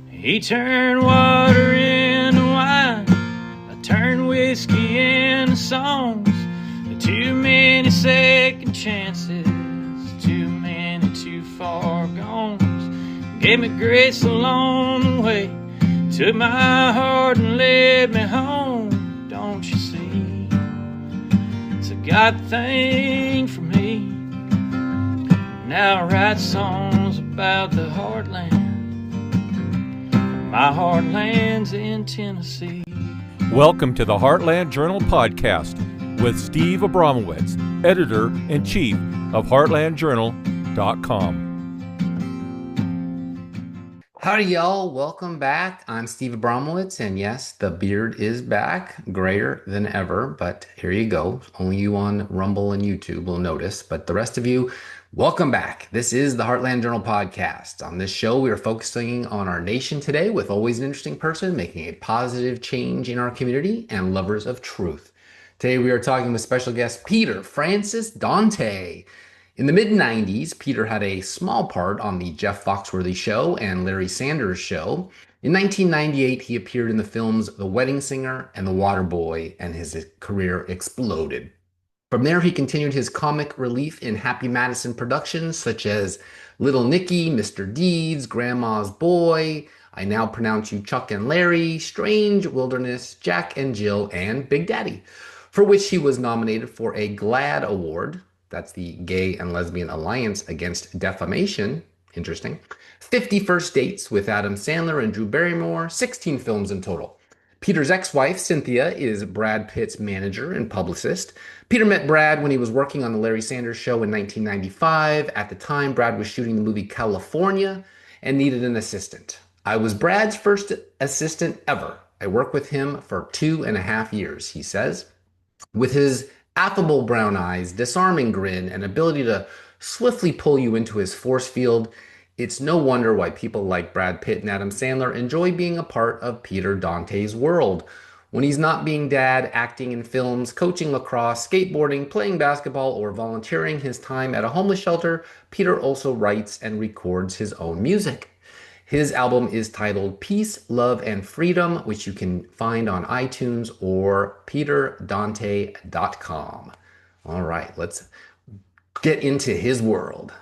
He turned water into wine, I turned whiskey into songs. Too many second chances, too many too far gones. Gave me grace along the way, took my heart and led me home. Don't you see? It's a God thing for me. Now I write songs about the heartland. My heartland's in Tennessee. Welcome to the Heartland Journal Podcast with Steve Abramowitz, Editor-in-Chief of HeartlandJournal.com. Howdy, y'all. Welcome back. I'm Steve Abramowitz, and yes, the beard is back, grayer than ever, but here you go. Only you on Rumble and YouTube will notice, but the rest of you, welcome back. This is the Heartland Journal Podcast. On this show, we are focusing on our nation today with always an interesting person making a positive change in our community and lovers of truth. Today, we are talking with special guest Peter Francis Dante. In the mid-90s, Peter had a small part on the Jeff Foxworthy Show and Larry Sanders Show. In 1998, he appeared in the films The Wedding Singer and The Waterboy, and his career exploded. From there, he continued his comic relief in Happy Madison productions such as Little Nicky, Mr. Deeds, Grandma's Boy, I Now Pronounce You Chuck and Larry, Strange Wilderness, Jack and Jill, and Big Daddy, for which he was nominated for a GLAAD Award. That's the Gay and Lesbian Alliance Against Defamation. Interesting. 50 First Dates with Adam Sandler and Drew Barrymore, 16 films in total. Peter's ex-wife, Cynthia, is Brad Pitt's manager and publicist. Peter met Brad when he was working on the Larry Sanders Show in 1995. At the time, Brad was shooting the movie California and needed an assistant. I was Brad's first assistant ever. I worked with him for 2.5 years, he says. With his affable brown eyes, disarming grin, and ability to swiftly pull you into his force field, it's no wonder why people like Brad Pitt and Adam Sandler enjoy being a part of Peter Dante's world. When he's not being dad, acting in films, coaching lacrosse, skateboarding, playing basketball, or volunteering his time at a homeless shelter, Peter also writes and records his own music. His album is titled Peace, Love, and Freedom, which you can find on iTunes or peterdante.com. All right, let's get into his world.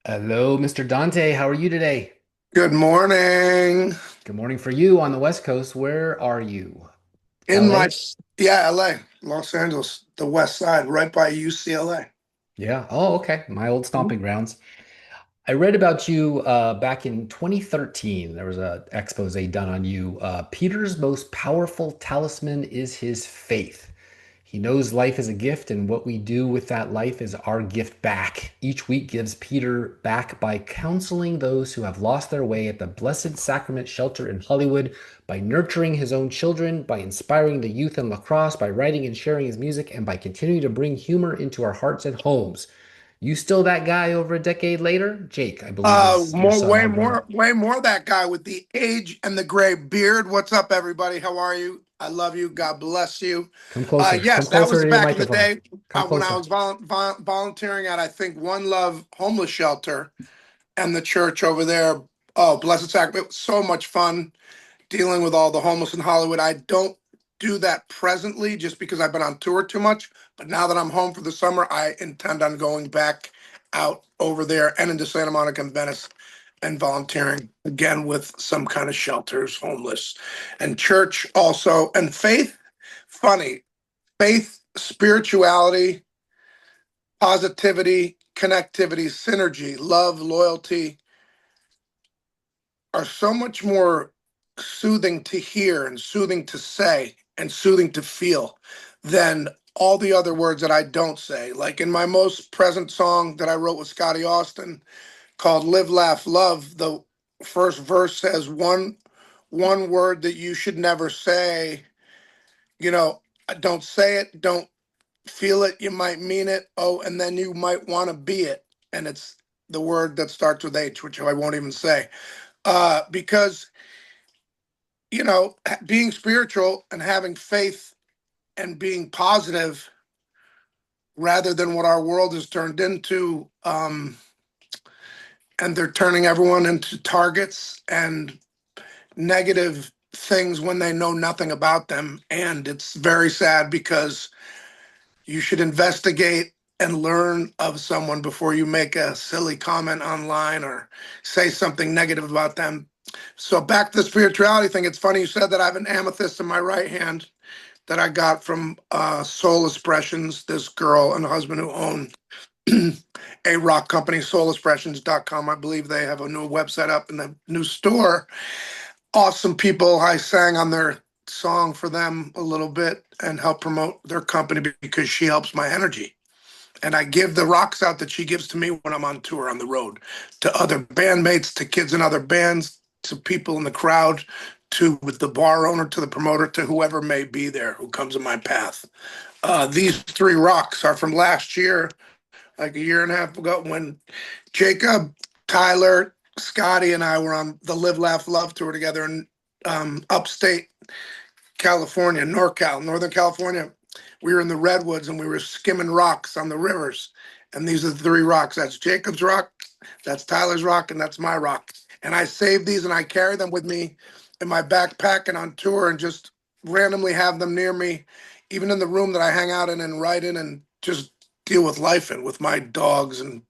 Hello, Mr. Dante. How are you today? Good morning. Good morning for you on the West Coast. Where are you? LA? LA, Los Angeles, the West Side, right by UCLA. Yeah. Oh, okay. My old stomping grounds. I read about you back in 2013. There was an expose done on you. Peter's most powerful talisman is his faith. He knows life is a gift, and what we do with that life is our gift back. Each week gives Peter back by counseling those who have lost their way at the Blessed Sacrament Shelter in Hollywood, by nurturing his own children, by inspiring the youth in lacrosse, by writing and sharing his music, and by continuing to bring humor into our hearts and homes. You still that guy over a decade later? Jake, I believe. Way more that guy with the age and the gray beard. What's up, everybody? How are you? I love you. God bless you. Come closer. Yes, Come that closer was back in the day when I closer. was volunteering at, I think, One Love Homeless Shelter and the church over there. Oh, Blessed Sacrament. It was so much fun dealing with all the homeless in Hollywood. I don't do that presently just because I've been on tour too much. But now that I'm home for the summer, I intend on going back out over there and into Santa Monica and Venice and volunteering again with some kind of shelters, homeless, and church also. And faith, funny, faith, spirituality, positivity, connectivity, synergy, love, loyalty are so much more soothing to hear and soothing to say and soothing to feel than all the other words that I don't say. Like in my most present song that I wrote with Scotty Austin called Live, Laugh, Love, the first verse says one word that you should never say. You know, don't say it, don't feel it, you might mean it. Oh, and then you might want to be it. And it's the word that starts with H, which I won't even say. Because, you know, being spiritual and having faith and being positive rather than what our world has turned into, and they're turning everyone into targets and negative things when they know nothing about them. And it's very sad because you should investigate and learn of someone before you make a silly comment online or say something negative about them. So back to the spirituality thing. It's funny you said that. I have an amethyst in my right hand that I got from Soul Expressions, this girl and husband who own a rock company, soulexpressions.com. I believe they have a new website up and a new store. Awesome people. I sang on their song for them a little bit and help promote their company because she helps my energy. And I give the rocks out that she gives to me when I'm on tour on the road to other bandmates, to kids in other bands, to people in the crowd, to with the bar owner, to the promoter, to whoever may be there who comes in my path. These 3 rocks are from last year, like a year and a half ago, when Jacob, Tyler, Scotty, and I were on the Live, Laugh, Love tour together in upstate California, NorCal, Northern California. We were in the redwoods and we were skimming rocks on the rivers. And these are the 3 rocks. That's Jacob's rock, that's Tyler's rock, and that's my rock. And I save these and I carry them with me in my backpack and on tour and just randomly have them near me, even in the room that I hang out in and write in and just deal with life in with my dogs and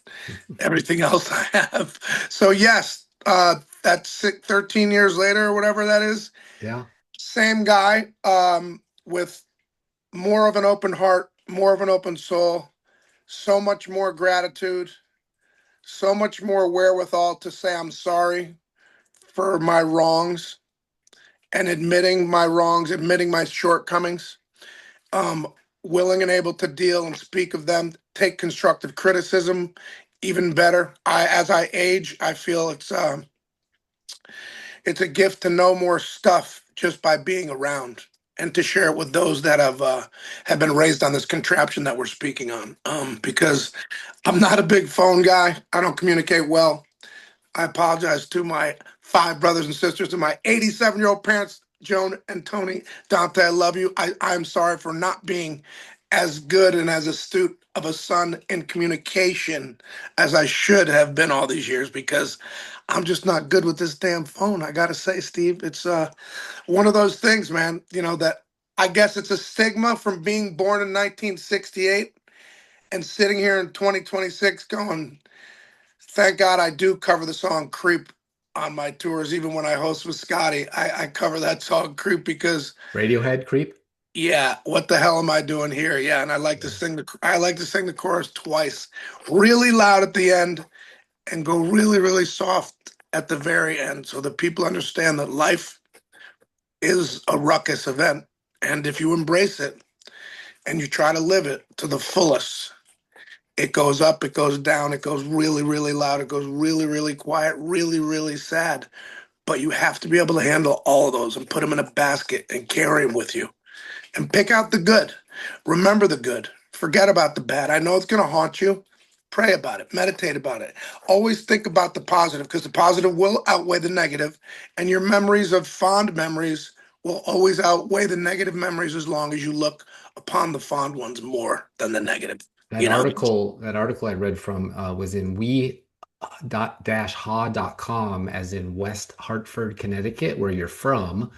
everything else I have. So yes, that's 13 years later or whatever that is. Yeah. Same guy, with more of an open heart, more of an open soul, so much more gratitude, so much more wherewithal to say I'm sorry for my wrongs and admitting my wrongs, admitting my shortcomings, um, willing and able to deal and speak of them, take constructive criticism, even better. As I age, I feel it's a gift to know more stuff just by being around and to share it with those that have been raised on this contraption that we're speaking on. Because I'm not a big phone guy. I don't communicate well. I apologize to my 5 brothers and sisters, to my 87-year-old parents, Joan and Tony. Dante, I love you. I'm sorry for not being as good and as astute of a son in communication as I should have been all these years because I'm just not good with this damn phone. I gotta say, Steve, it's one of those things, man, that I guess it's a stigma from being born in 1968 and sitting here in 2026 going, thank God I do cover the song Creep on my tours. Even when I host with Scotty, I cover that song Creep because, Radiohead Creep. yeah, what the hell am I doing here? Yeah, and I like to sing the chorus twice, really loud at the end and go really, really soft at the very end so that people understand that life is a ruckus event. And if you embrace it and you try to live it to the fullest, it goes up, it goes down, it goes really, really loud, it goes really, really quiet, really, really sad. But you have to be able to handle all of those and put them in a basket and carry them with you and pick out the good. Remember the good. Forget about the bad. I know it's going to haunt you. Pray about it. Meditate about it. Always think about the positive because the positive will outweigh the negative, and your memories of fond memories will always outweigh the negative memories as long as you look upon the fond ones more than the negative. That You know, article I read from was in we-ha.com, as in West Hartford, Connecticut, where you're from.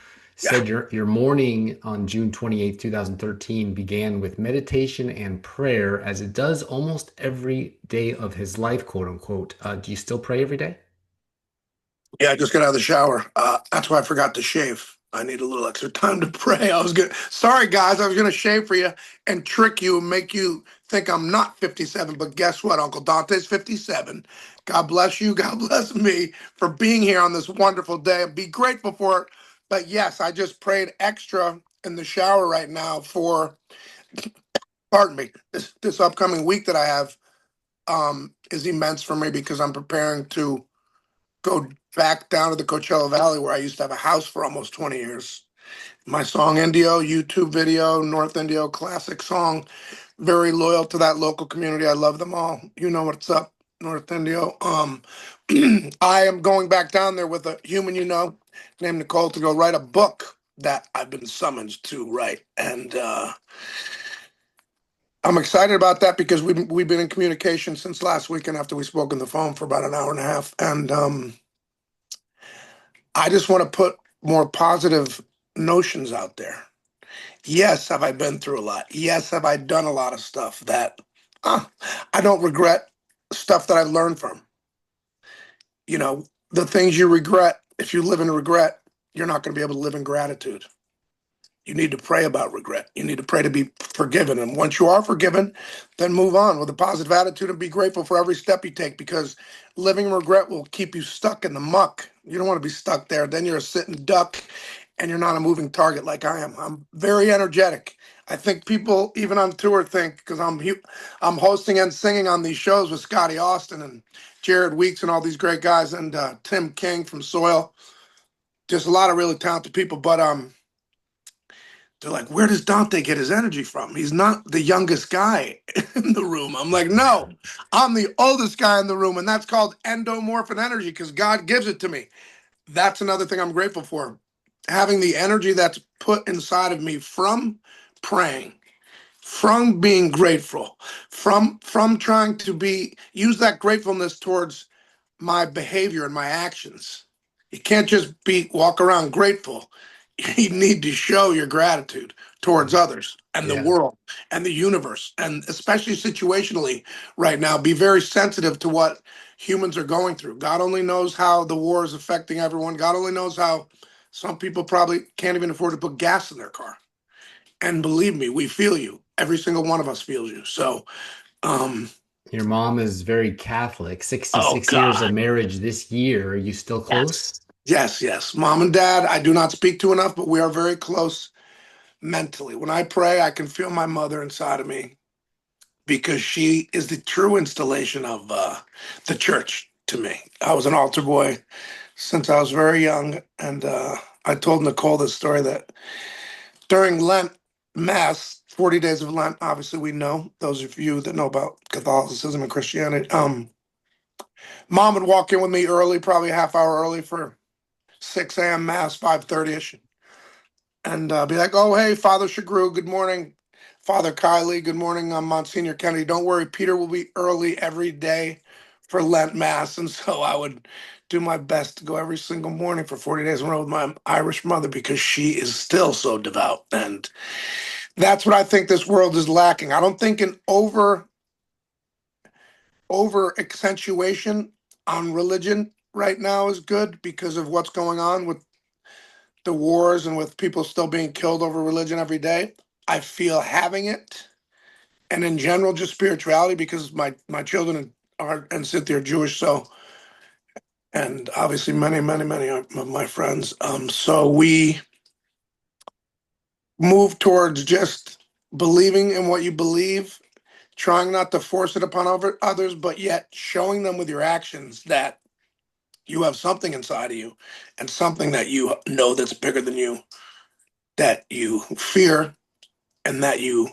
yeah. Said your morning on June 28th, 2013 began with meditation and prayer, as it does almost every day of his life, quote unquote. Do you still pray every day? Yeah, I just got out of the shower. That's why I forgot to shave. I need a little extra time to pray. Sorry guys, I was gonna shave for you and trick you and make you think I'm not 57. But guess what? Uncle Dante's 57. God bless you. God bless me for being here on this wonderful day. Be grateful for it. But yes, I just prayed extra in the shower right now for, pardon me, this upcoming week that I have is immense for me because I'm preparing to go back down to the Coachella Valley where I used to have a house for almost 20 years. My song Indio, YouTube video, North Indio classic song. Very loyal to that local community. I love them all. You know what's up, North Indio. I am going back down there with a human named Nicole to go write a book that I've been summoned to write. And I'm excited about that because we've been in communication since last weekend after we spoke on the phone for about an hour and a half, and I just want to put more positive notions out there. Yes, have I been through a lot? Yes, have I done a lot of stuff that uh, I don't regret stuff that I learned from. You know, the things you regret, if you live in regret, you're not going to be able to live in gratitude. You need to pray about regret. You need to pray to be forgiven. And once you are forgiven, then move on with a positive attitude and be grateful for every step you take because living in regret will keep you stuck in the muck. You don't want to be stuck there. Then you're a sitting duck and you're not a moving target like I am. I'm very energetic. I think people, even on tour, think because I'm hosting and singing on these shows with Scotty Austin and Jared Weeks and all these great guys and Tim King from Soil. Just a lot of really talented people. But they're like, where does Dante get his energy from? He's not the youngest guy in the room. I'm like, no, I'm the oldest guy in the room, and that's called endomorphin energy because God gives it to me. That's another thing I'm grateful for. Having the energy that's put inside of me from praying, from being grateful, from trying to use that gratefulness towards my behavior and my actions. You can't just walk around grateful. You need to show your gratitude towards others and the Yeah. world and the universe, and especially situationally right now, be very sensitive to what humans are going through. God only knows how the war is affecting everyone. God only knows how some people probably can't even afford to put gas in their car. And believe me, we feel you. Every single one of us feels you. So, um, Your mom is very Catholic. oh 66 years of God. marriage this year. Are you still close? Yes. Yes, yes. Mom and dad, I do not speak to enough, but we are very close mentally. When I pray, I can feel my mother inside of me because she is the true installation of the church to me. I was an altar boy since I was very young, and I told Nicole this story that during Lent Mass, 40 days of Lent, obviously we know, those of you that know about Catholicism and Christianity, mom would walk in with me early, probably a half hour early for 6 a.m. Mass, 5:30ish, and be like, "Oh, hey, Father Shagru, good morning. Father Kylie, good morning. I'm Monsignor Kennedy. Don't worry, Peter will be early every day for Lent Mass." And so I would do my best to go every single morning for 40 days in a row with my Irish mother because she is still so devout. And that's what I think this world is lacking. I don't think an over accentuation on religion right now is good because of what's going on with the wars and with people still being killed over religion every day. I feel having it, and in general, just spirituality, because my children are and Cynthia are Jewish, so and obviously many of my friends. So we move towards just believing in what you believe, trying not to force it upon others, but yet showing them with your actions that you have something inside of you and something that you know that's bigger than you, that you fear and that you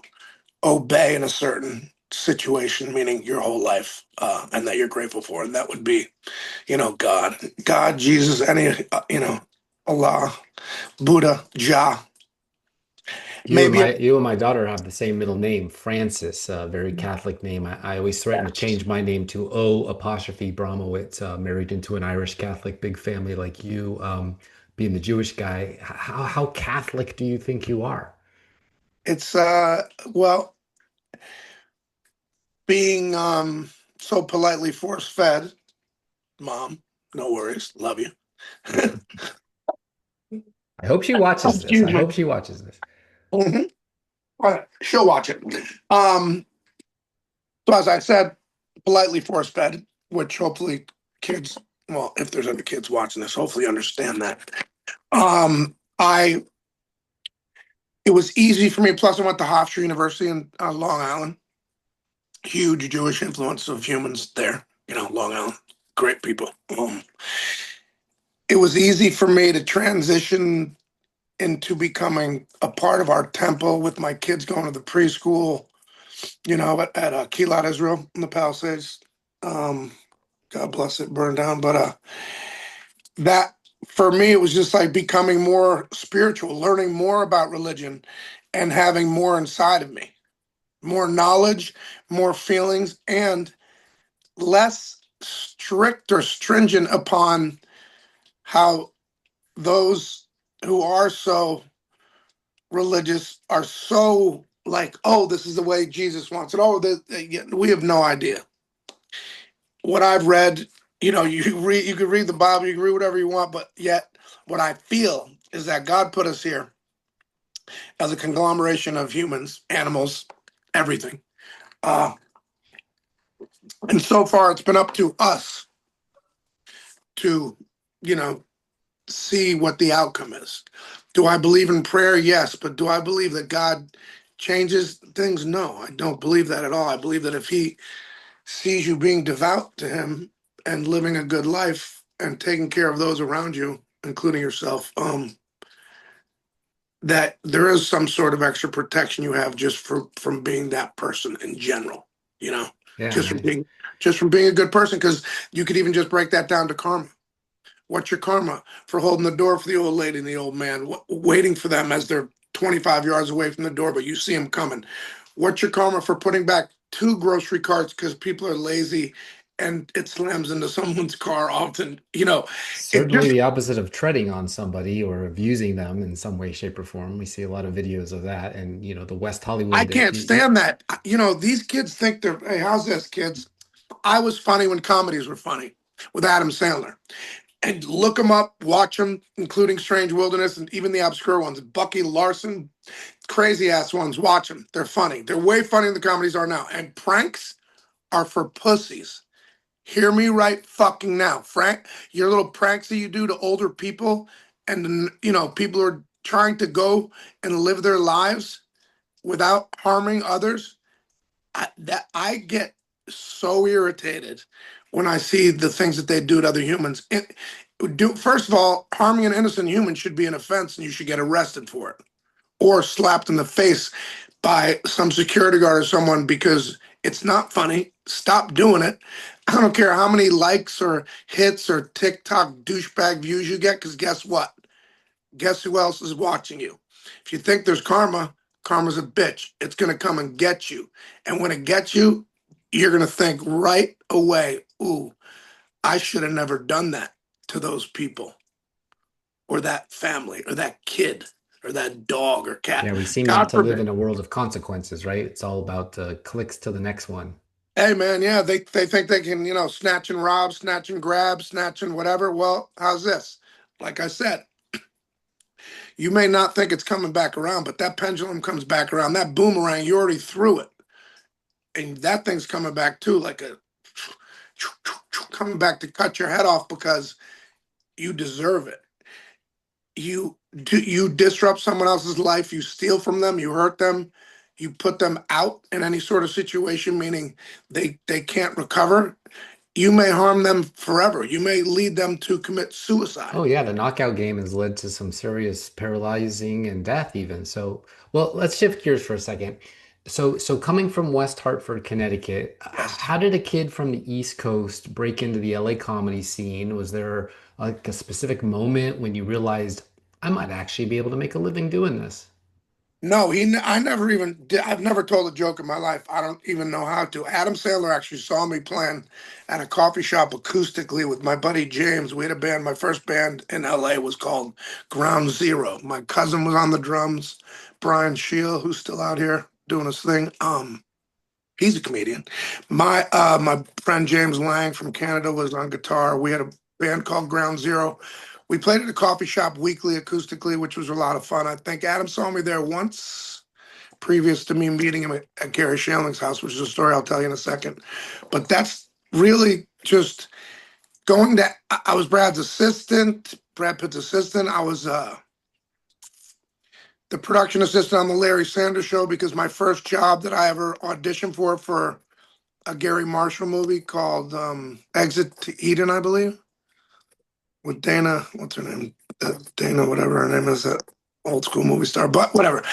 obey in a certain situation, meaning your whole life, and that you're grateful for. And that would be, God, Jesus, Allah, Buddha, Jah. Maybe You and my daughter have the same middle name, Francis, a very Catholic name. I always threaten to change my name to O apostrophe Bromowitz, married into an Irish Catholic big family like you, being the Jewish guy. How Catholic do you think you are? it's well, being so politely force fed, mom. No worries, love you. I hope she watches this. I Excuse me. hope she watches this. Mhm. She'll watch it. Um, so as I said, politely force fed, which hopefully kids, well, if there's any kids watching this, hopefully understand that. I It was easy for me. Plus, I went to Hofstra University in Long Island. Huge Jewish influence of humans there. Long Island, great people. It was easy for me to transition into becoming a part of our temple with my kids going to the preschool. At Kilat Israel in the Palisades. Um, God bless it, burned down. But that for me, it was just like becoming more spiritual, learning more about religion, and having more inside of me. more knowledge, more feelings, and less strict or stringent upon how those who are so religious are so like, oh, this is the way Jesus wants it. Oh, we have no idea. What I've read, you can read the Bible, you can read whatever you want, but yet what I feel is that God put us here as a conglomeration of humans, animals, everything. Uh, and so far, it's been up to us to, you know, see what the outcome is. Do I believe in prayer? Yes. But do I believe that God changes things? No, I don't believe that at all. I believe that if He sees you being devout to Him and living a good life and taking care of those around you, including yourself, that there is some sort of extra protection you have just from being that person in general, you know, Yeah, just from man. being a good person. Because you could even just break that down to karma. What's your karma for holding the door for the old lady and the old man, waiting for them as they're 25 yards away from the door, but you see them coming? What's your karma for putting back two grocery carts because people are lazy and it slams into someone's car often? It Certainly just, the opposite of treading on somebody or abusing them in some way, shape, or form. We see a lot of videos of that. And, the West I Hollywood, can't stand that. These kids think they're, hey, how's this, kids? I was funny when comedies were funny with Adam Sandler. And look them up, watch them, including Strange Wilderness and even the obscure ones. Bucky Larson, crazy ass ones. Watch them. They're funny. They're way funnier than the comedies are now. And pranks are for pussies. Hear me right fucking now. Frank, your little pranks that you do to older people and, people who are trying to go and live their lives without harming others. I get so irritated when I see the things that they do to other humans. First of all, harming an innocent human should be an offense, and you should get arrested for it, or slapped in the face by some security guard or someone because it's not funny. Stop doing it. I don't care how many likes or hits or TikTok douchebag views you get, because guess what? Guess who else is watching you? If you think there's karma, karma's a bitch. It's going to come and get you. And when it gets you, you're going to think right away, ooh, I should have never done that to those people or that family or that kid or that dog or cat. Yeah, we seem not God to live in forbid. a world of consequences, right? It's all about clicks to the next one. Hey, man, yeah, they think they can, snatch and rob, snatch and grab, snatch and whatever. Well, how's this? Like I said, you may not think it's coming back around, but that pendulum comes back around. That boomerang, you already threw it. And that thing's coming back too, like a coming back to cut your head off because you deserve it. You disrupt someone else's life, you steal from them, you hurt them, you put them out in any sort of situation, meaning they can't recover. You may harm them forever. You may lead them to commit suicide. Oh yeah, the knockout game has led to some serious paralyzing and death even. So, well, let's shift gears for a second. So coming from West Hartford, Connecticut, Yes. how did a kid from the East Coast break into the LA comedy scene? Was there like a specific moment when you realized I might actually be able to make a living doing this? No, I never even did. I've never told a joke in my life. I don't even know how to. Adam Sandler actually saw me playing at a coffee shop acoustically with my buddy James. We had a band. My first band in LA was called Ground Zero. My cousin was on the drums, Brian Shield, who's still out here doing his thing. He's a comedian. My friend James Lang from Canada was on guitar. We had a band called Ground Zero. We played at a coffee shop weekly acoustically, which was a lot of fun. I think Adam saw me there once previous to me meeting him at Gary Shandling's house, which is a story I'll tell you in a second. But that's really just going to. I was Brad's assistant, Brad Pitt's assistant. I was the production assistant on the Larry Sanders Show because my first job that I ever auditioned for a Gary Marshall movie called Exit to Eden, I believe, with Dana. What's her name? Dana, whatever her name is, that old school movie star. But whatever.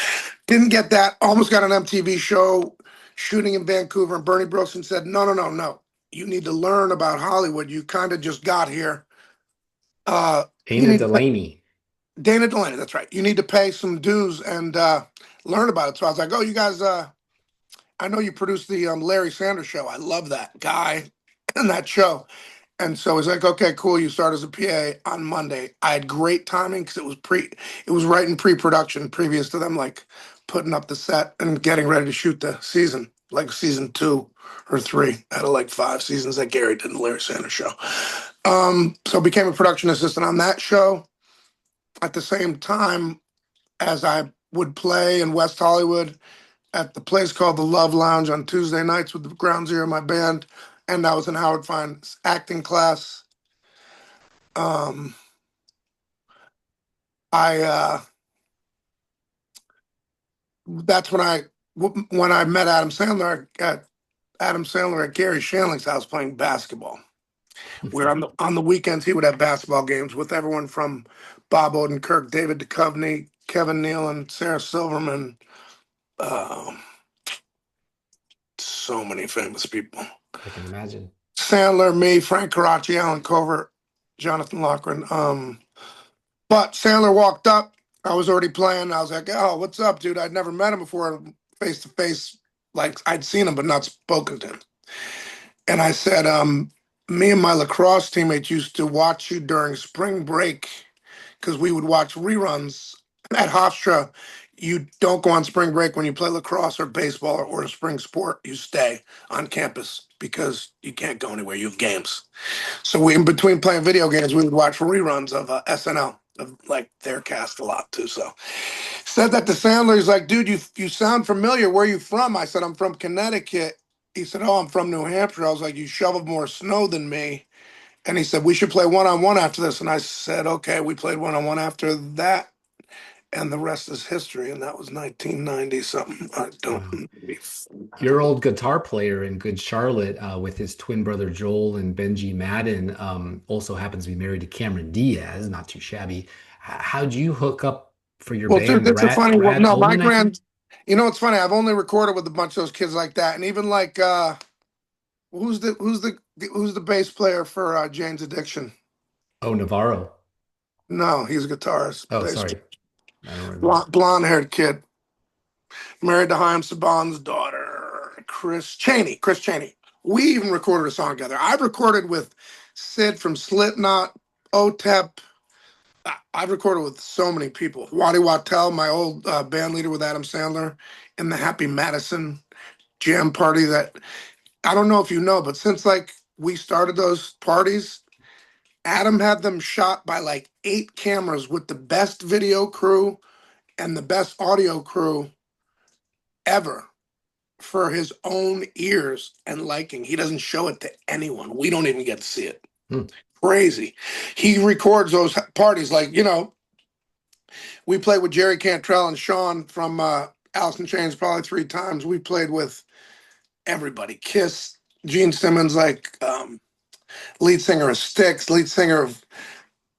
Didn't get that. Almost got an MTV show shooting in Vancouver. And Bernie Brosnan said, no, no, no, no. You need to learn about Hollywood. You kind of just got here. You Dana need to pay, Delaney. Dana Delaney, that's right. You need to pay some dues and learn about it. So I was like, oh, you guys, I know you produced the Larry Sanders Show. I love that guy and that show. And so he's like, okay, cool. You start as a PA on Monday. I had great timing because it was right in pre-production, previous to them like putting up the set and getting ready to shoot the season, like season 2 or 3 out of like 5 seasons that Gary did in the Larry Sanders Show. So became a production assistant on that show at the same time as I would play in West Hollywood at the place called the Love Lounge on Tuesday nights with the Ground Zero, my band, and I was in Howard Fine's acting class. Um, I That's when I met Adam Sandler at Gary Shanley's house playing basketball. Where on the weekends he would have basketball games with everyone from Bob Odenkirk, David Duchovny, Kevin Nealon, Sarah Silverman, uh, so many famous people. I can imagine. Sandler, me, Frank Caracci, Alan Covert, Jonathan Loughran. But Sandler walked up. I was already playing. I was like, "Oh, what's up, dude?" I'd never met him before, face to face. Like I'd seen him, but not spoken to him. And I said, "Me and my lacrosse teammates used to watch you during spring break because we would watch reruns at Hofstra. You don't go on spring break when you play lacrosse or baseball or a spring sport. You stay on campus because you can't go anywhere. You have games." So we, in between playing video games, we would watch reruns of SNL, of like their cast a lot too. So said that to Sandler. He's like, "Dude, you sound familiar. Where are you from?" I said, "I'm from Connecticut." He said, "Oh, I'm from New Hampshire." I was like, "You shoveled more snow than me." And he said, "We should play one-on-one after this." And I said, "Okay." We played one-on-one after that, and the rest is history. And that was 1990 something. I don't. Wow. Your old guitar player in Good Charlotte, with his twin brother Joel and Benji Madden, also happens to be married to Cameron Diaz, not too shabby. How'd you hook up for your Well, dude, band, the that's a funny one. Rad No, my Coleman, I think? you know, it's funny. I've only recorded with a bunch of those kids like that, and even like who's the bass player for Jane's Addiction? Oh, Navarro. No, he's a guitarist, Oh, bass, sorry. I don't remember. blonde-haired kid, married to Chaim Saban's daughter, Chris Cheney. Chris Cheney. We even recorded a song together. I've recorded with Sid from Slipknot, OTEP. I've recorded with so many people. Waddy Wattel, my old band leader with Adam Sandler, in the Happy Madison jam party that I don't know if you know, but since like we started those parties, Adam had them shot by like 8 cameras with the best video crew and the best audio crew ever for his own ears and liking. He doesn't show it to anyone. We don't even get to see it. Hmm. Crazy. He records those parties like, we played with Jerry Cantrell and Sean from Alice in Chains probably 3 times. We played with everybody. Kiss, Gene Simmons, like lead singer of Styx, lead singer of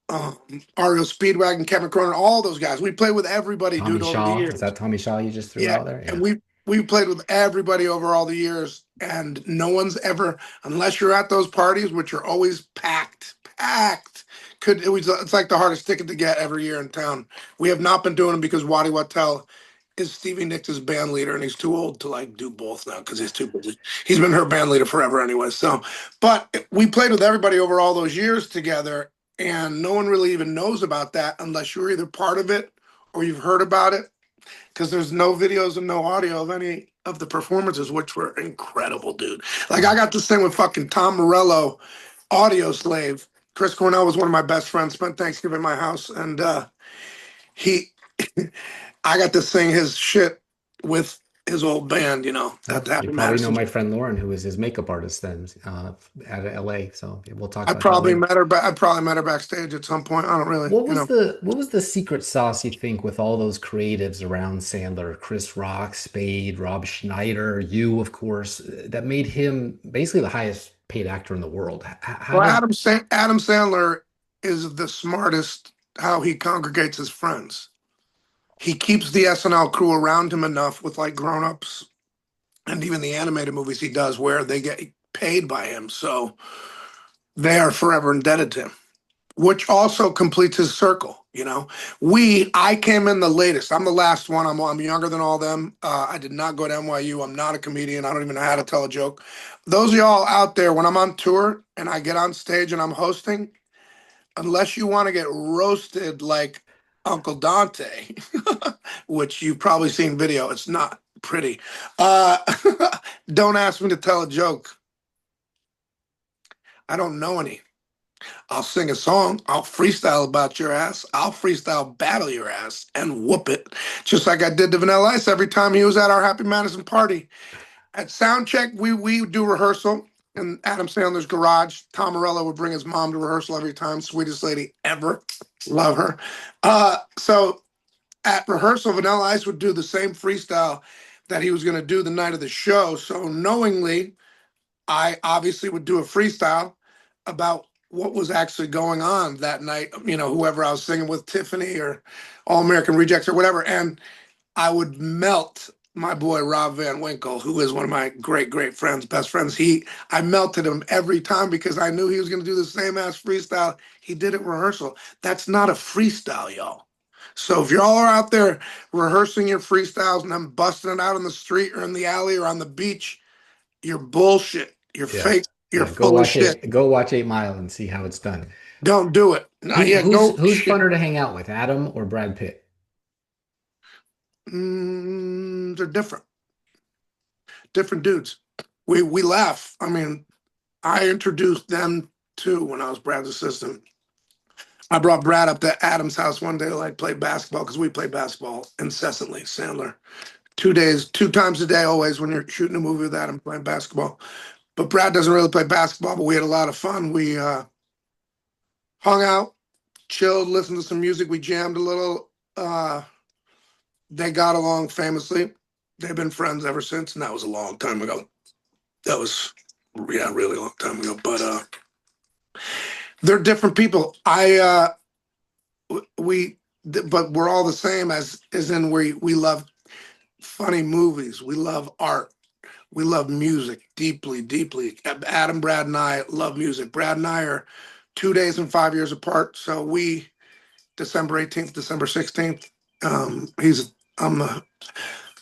REO Speedwagon, Kevin Cronin, all those guys. We played with everybody, Tommy dude, over the Shaw. Is years. that Tommy Shaw you just threw Yeah, out there? and Yeah. we played with everybody over all the years, and no one's ever, unless you're at those parties, which are always packed. It's like the hardest ticket to get every year in town. We have not been doing them because Waddy Wattel is Stevie Nicks' band leader, and he's too old to like do both now because he's too busy. He's been her band leader forever anyway. So, but we played with everybody over all those years together, and no one really even knows about that unless you're either part of it or you've heard about it, because there's no videos and no audio of any of the performances, which were incredible, dude. Like I got to sing with fucking Tom Morello, Audio Slave. Chris Cornell was one of my best friends, spent Thanksgiving at my house, and he I got to sing his shit with his old band, at the You Happy probably know Madison. my friend Lauren, who was his makeup artist then, out of LA. So we'll talk I about that probably later. met her. I probably met her backstage at some point. I don't really, What was the secret sauce you think with all those creatives around Sandler, Chris Rock, Spade, Rob Schneider, you of course, that made him basically the highest paid actor in the world? How Well, did Adam Sandler is the smartest. How he congregates his friends. He keeps the SNL crew around him enough with like Grown Ups and even the animated movies he does where they get paid by him. So they are forever indebted to him, which also completes his circle. You know, I came in the latest. I'm the last one. I'm younger than all them. I did not go to NYU. I'm not a comedian. I don't even know how to tell a joke. Those of y'all out there, when I'm on tour and I get on stage and I'm hosting, unless you want to get roasted like Uncle Dante, which you've probably seen video, it's not pretty. Uh, don't ask me to tell a joke. I don't know any. I'll sing a song. I'll freestyle about your ass. I'll freestyle battle your ass and whoop it. Just like I did to Vanilla Ice every time he was at our Happy Madison party. At sound check, we do rehearsal in Adam Sandler's garage. Tom Morello would bring his mom to rehearsal every time. Sweetest lady ever. Love her. So at rehearsal, Vanilla Ice would do the same freestyle that he was going to do the night of the show. So knowingly, I obviously would do a freestyle about what was actually going on that night. You know, whoever I was singing with, Tiffany or All American Rejects or whatever. And I would melt my boy Rob Van Winkle, who is one of my great friends, best friends. I melted him every time because I knew he was going to do the same ass freestyle he did at rehearsal. That's not a freestyle, y'all. So if y'all are out there rehearsing your freestyles and then busting it out on the street or in the alley or on the beach, you're bullshit. You're Yeah. fake. You're Yeah. Go full of watch shit. it. Go watch 8 Mile and see how it's done. Don't do it. Yeah, go Who's shit. funner to hang out with, Adam or Brad Pitt? They're different. Different dudes. We laugh. I mean, I introduced them too when I was Brad's assistant. I brought Brad up to Adam's house one day to like play basketball because we play basketball incessantly. Sandler, 2 days, 2 times a day, always when you're shooting a movie with Adam playing basketball. But Brad doesn't really play basketball, but we had a lot of fun. We hung out, chilled, listened to some music. We jammed a little. They got along famously. They've been friends ever since, and that was a long time ago. That was, yeah, a really long time ago. But they're different people. But we're all the same as in we love funny movies. We love art. We love music deeply, deeply. Adam, Brad, and I love music. Brad and I are 2 days and 5 years apart. So we December 18th, December 16th. I'm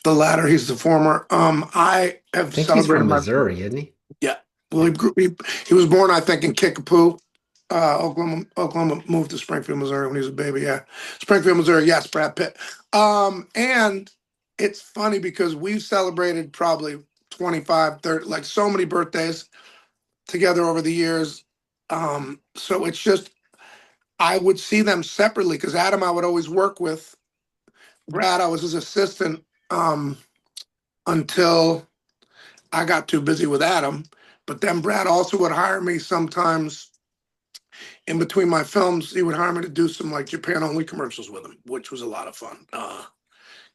the latter. He's the former. I I have think he's celebrated from my Missouri, isn't he? yeah. Well, he was born, I think, in Kickapoo, Oklahoma. Oklahoma, moved to Springfield, Missouri when he was a baby. Yeah, Springfield, Missouri. Yes, Brad Pitt. And it's funny because we've celebrated probably 25, 30, like so many birthdays together over the years. So it's just I would see them separately because Adam I would always work with. Brad, I was his assistant until I got too busy with Adam. But then Brad also would hire me sometimes in between my films. He would hire me to do some like Japan only commercials with him, which was a lot of fun.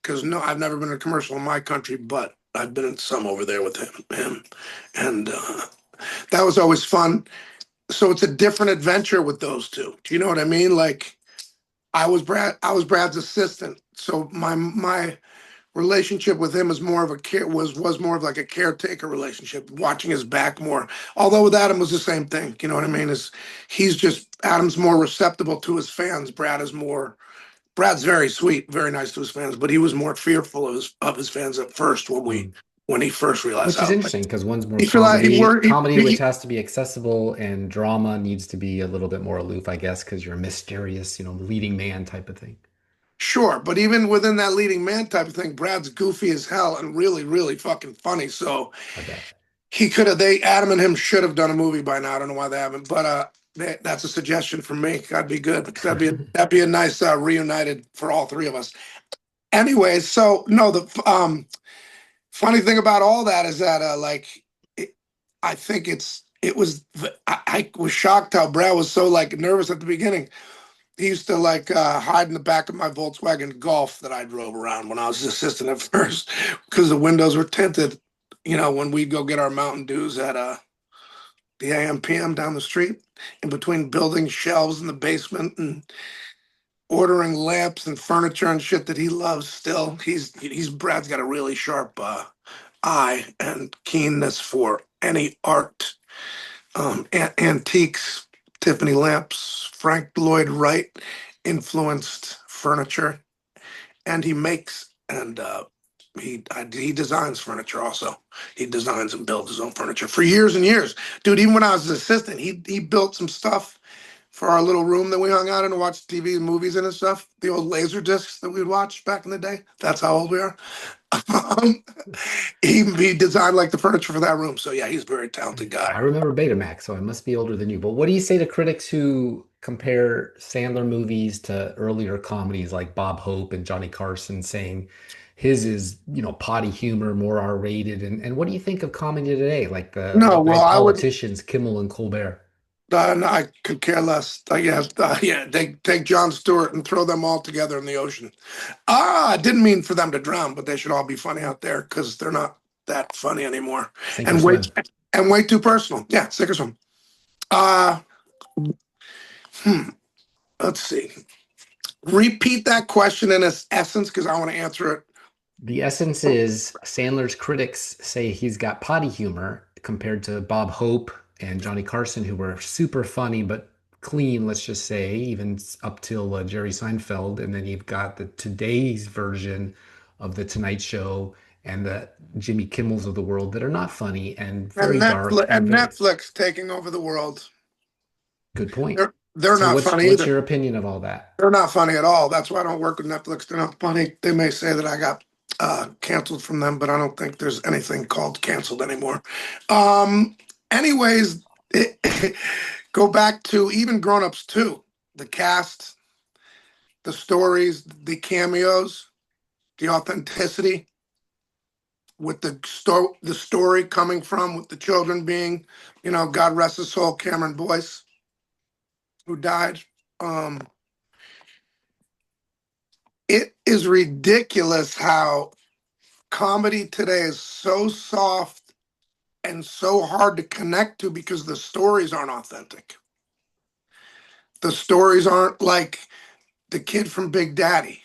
Because no, I've never been in a commercial in my country, but I've been in some over there with him. And that was always fun. So it's a different adventure with those two. Do you know what I mean? Like I was Brad's assistant. So my relationship with him is more of a care was more of like a caretaker relationship, watching his back more. Although with Adam was the same thing, you know what I mean? Is he's just Adam's more receptible to his fans. Brad's very sweet, very nice to his fans, but he was more fearful of his fans at first Mm. when he first realized Which is how interesting because one's more he feel like comedy, comedy which has to be accessible, and drama needs to be a little bit more aloof, I guess, because you're a mysterious, leading man type of thing. sure, but even within that leading man type of thing, Brad's goofy as hell and really, really fucking funny. So I bet. he could have. Adam and him should have done a movie by now. I don't know why they haven't, but that's a suggestion from me. That'd be good. That'd be a nice reunited for all three of us. Anyway, so no, the funny thing about all that is that I think I was shocked how Brad was so like nervous at the beginning. He used to like hide in the back of my Volkswagen Golf that I drove around when I was assistant at first because the windows were tinted. You know, when we'd go get our Mountain Dews at the AM/PM down the street, in between building shelves in the basement and ordering lamps and furniture and shit that he loves. Still, he's Brad's got a really sharp eye and keenness for any art, antiques, Tiffany lamps, Frank Lloyd Wright influenced furniture, and he makes and he designs furniture also. He designs and builds his own furniture for years and years, dude. Even when I was his assistant, he built some stuff for our little room that we hung out in to watch TV and movies in and stuff. The old laser discs that we'd watch back in the day. That's how old we are. Um, he designed like the furniture for that room. So yeah, he's a very talented guy. I remember Betamax, so I must be older than you. But what do you say to critics who compare Sandler movies to earlier comedies like Bob Hope and Johnny Carson, saying his is, potty humor, more R-rated? And what do you think of comedy today, like the No, well, late I would. politicians, Kimmel and Colbert? No, I could care less. Yeah, take Jon Stewart and throw them all together in the ocean. I didn't mean for them to drown, but they should all be funny out there because they're not that funny anymore, Sink or and way swim. and way too personal. Yeah, sick or swim. Uh, let's see. Repeat that question in its essence because I want to answer it. The essence is Sandler's critics say he's got potty humor compared to Bob Hope and Johnny Carson, who were super funny but clean, let's just say, even up till Jerry Seinfeld. And then you've got the today's version of the Tonight Show and the Jimmy Kimmels of the world that are not funny and And very dark and very Netflix taking over the world. good point. They're So not what's funny what's either. your opinion of all that? They're not funny at all. That's why I don't work with Netflix. They're not funny. They may say that I got canceled from them, but I don't think there's anything called canceled anymore. Anyways, go back to even Grown Ups too. The cast, the stories, the cameos, the authenticity with the story coming from with the children being, God rest his soul, Cameron Boyce, who died. Um, it is ridiculous how comedy today is so soft and so hard to connect to because the stories aren't authentic. The stories aren't like the kid from Big Daddy,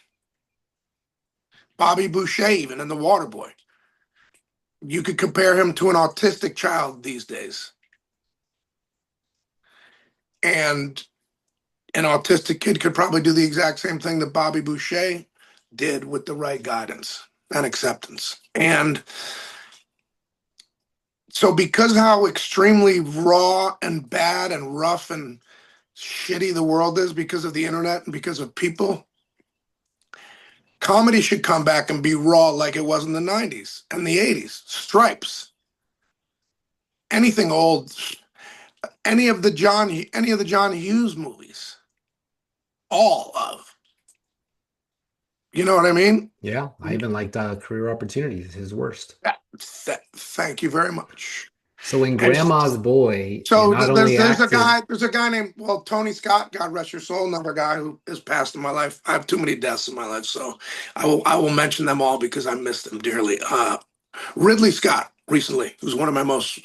Bobby Boucher, even in The Waterboy. You could compare him to an autistic child these days. And an autistic kid could probably do the exact same thing that Bobby Boucher did with the right guidance and acceptance. And so because how extremely raw and bad and rough and shitty the world is because of the internet and because of people, comedy should come back and be raw like it was in the 90s and the 80s. Stripes, anything old, any of the John Hughes movies, all of. You know what I mean? Yeah, I even liked Career Opportunities, his worst. Thank you very much. So in And Grandma's Boy, you so not there's only acted. there's a guy named Tony Scott, God rest your soul, another guy who has passed in my life. I have too many deaths in my life, so I will mention them all because I miss them dearly. Ridley Scott recently, who's one of my most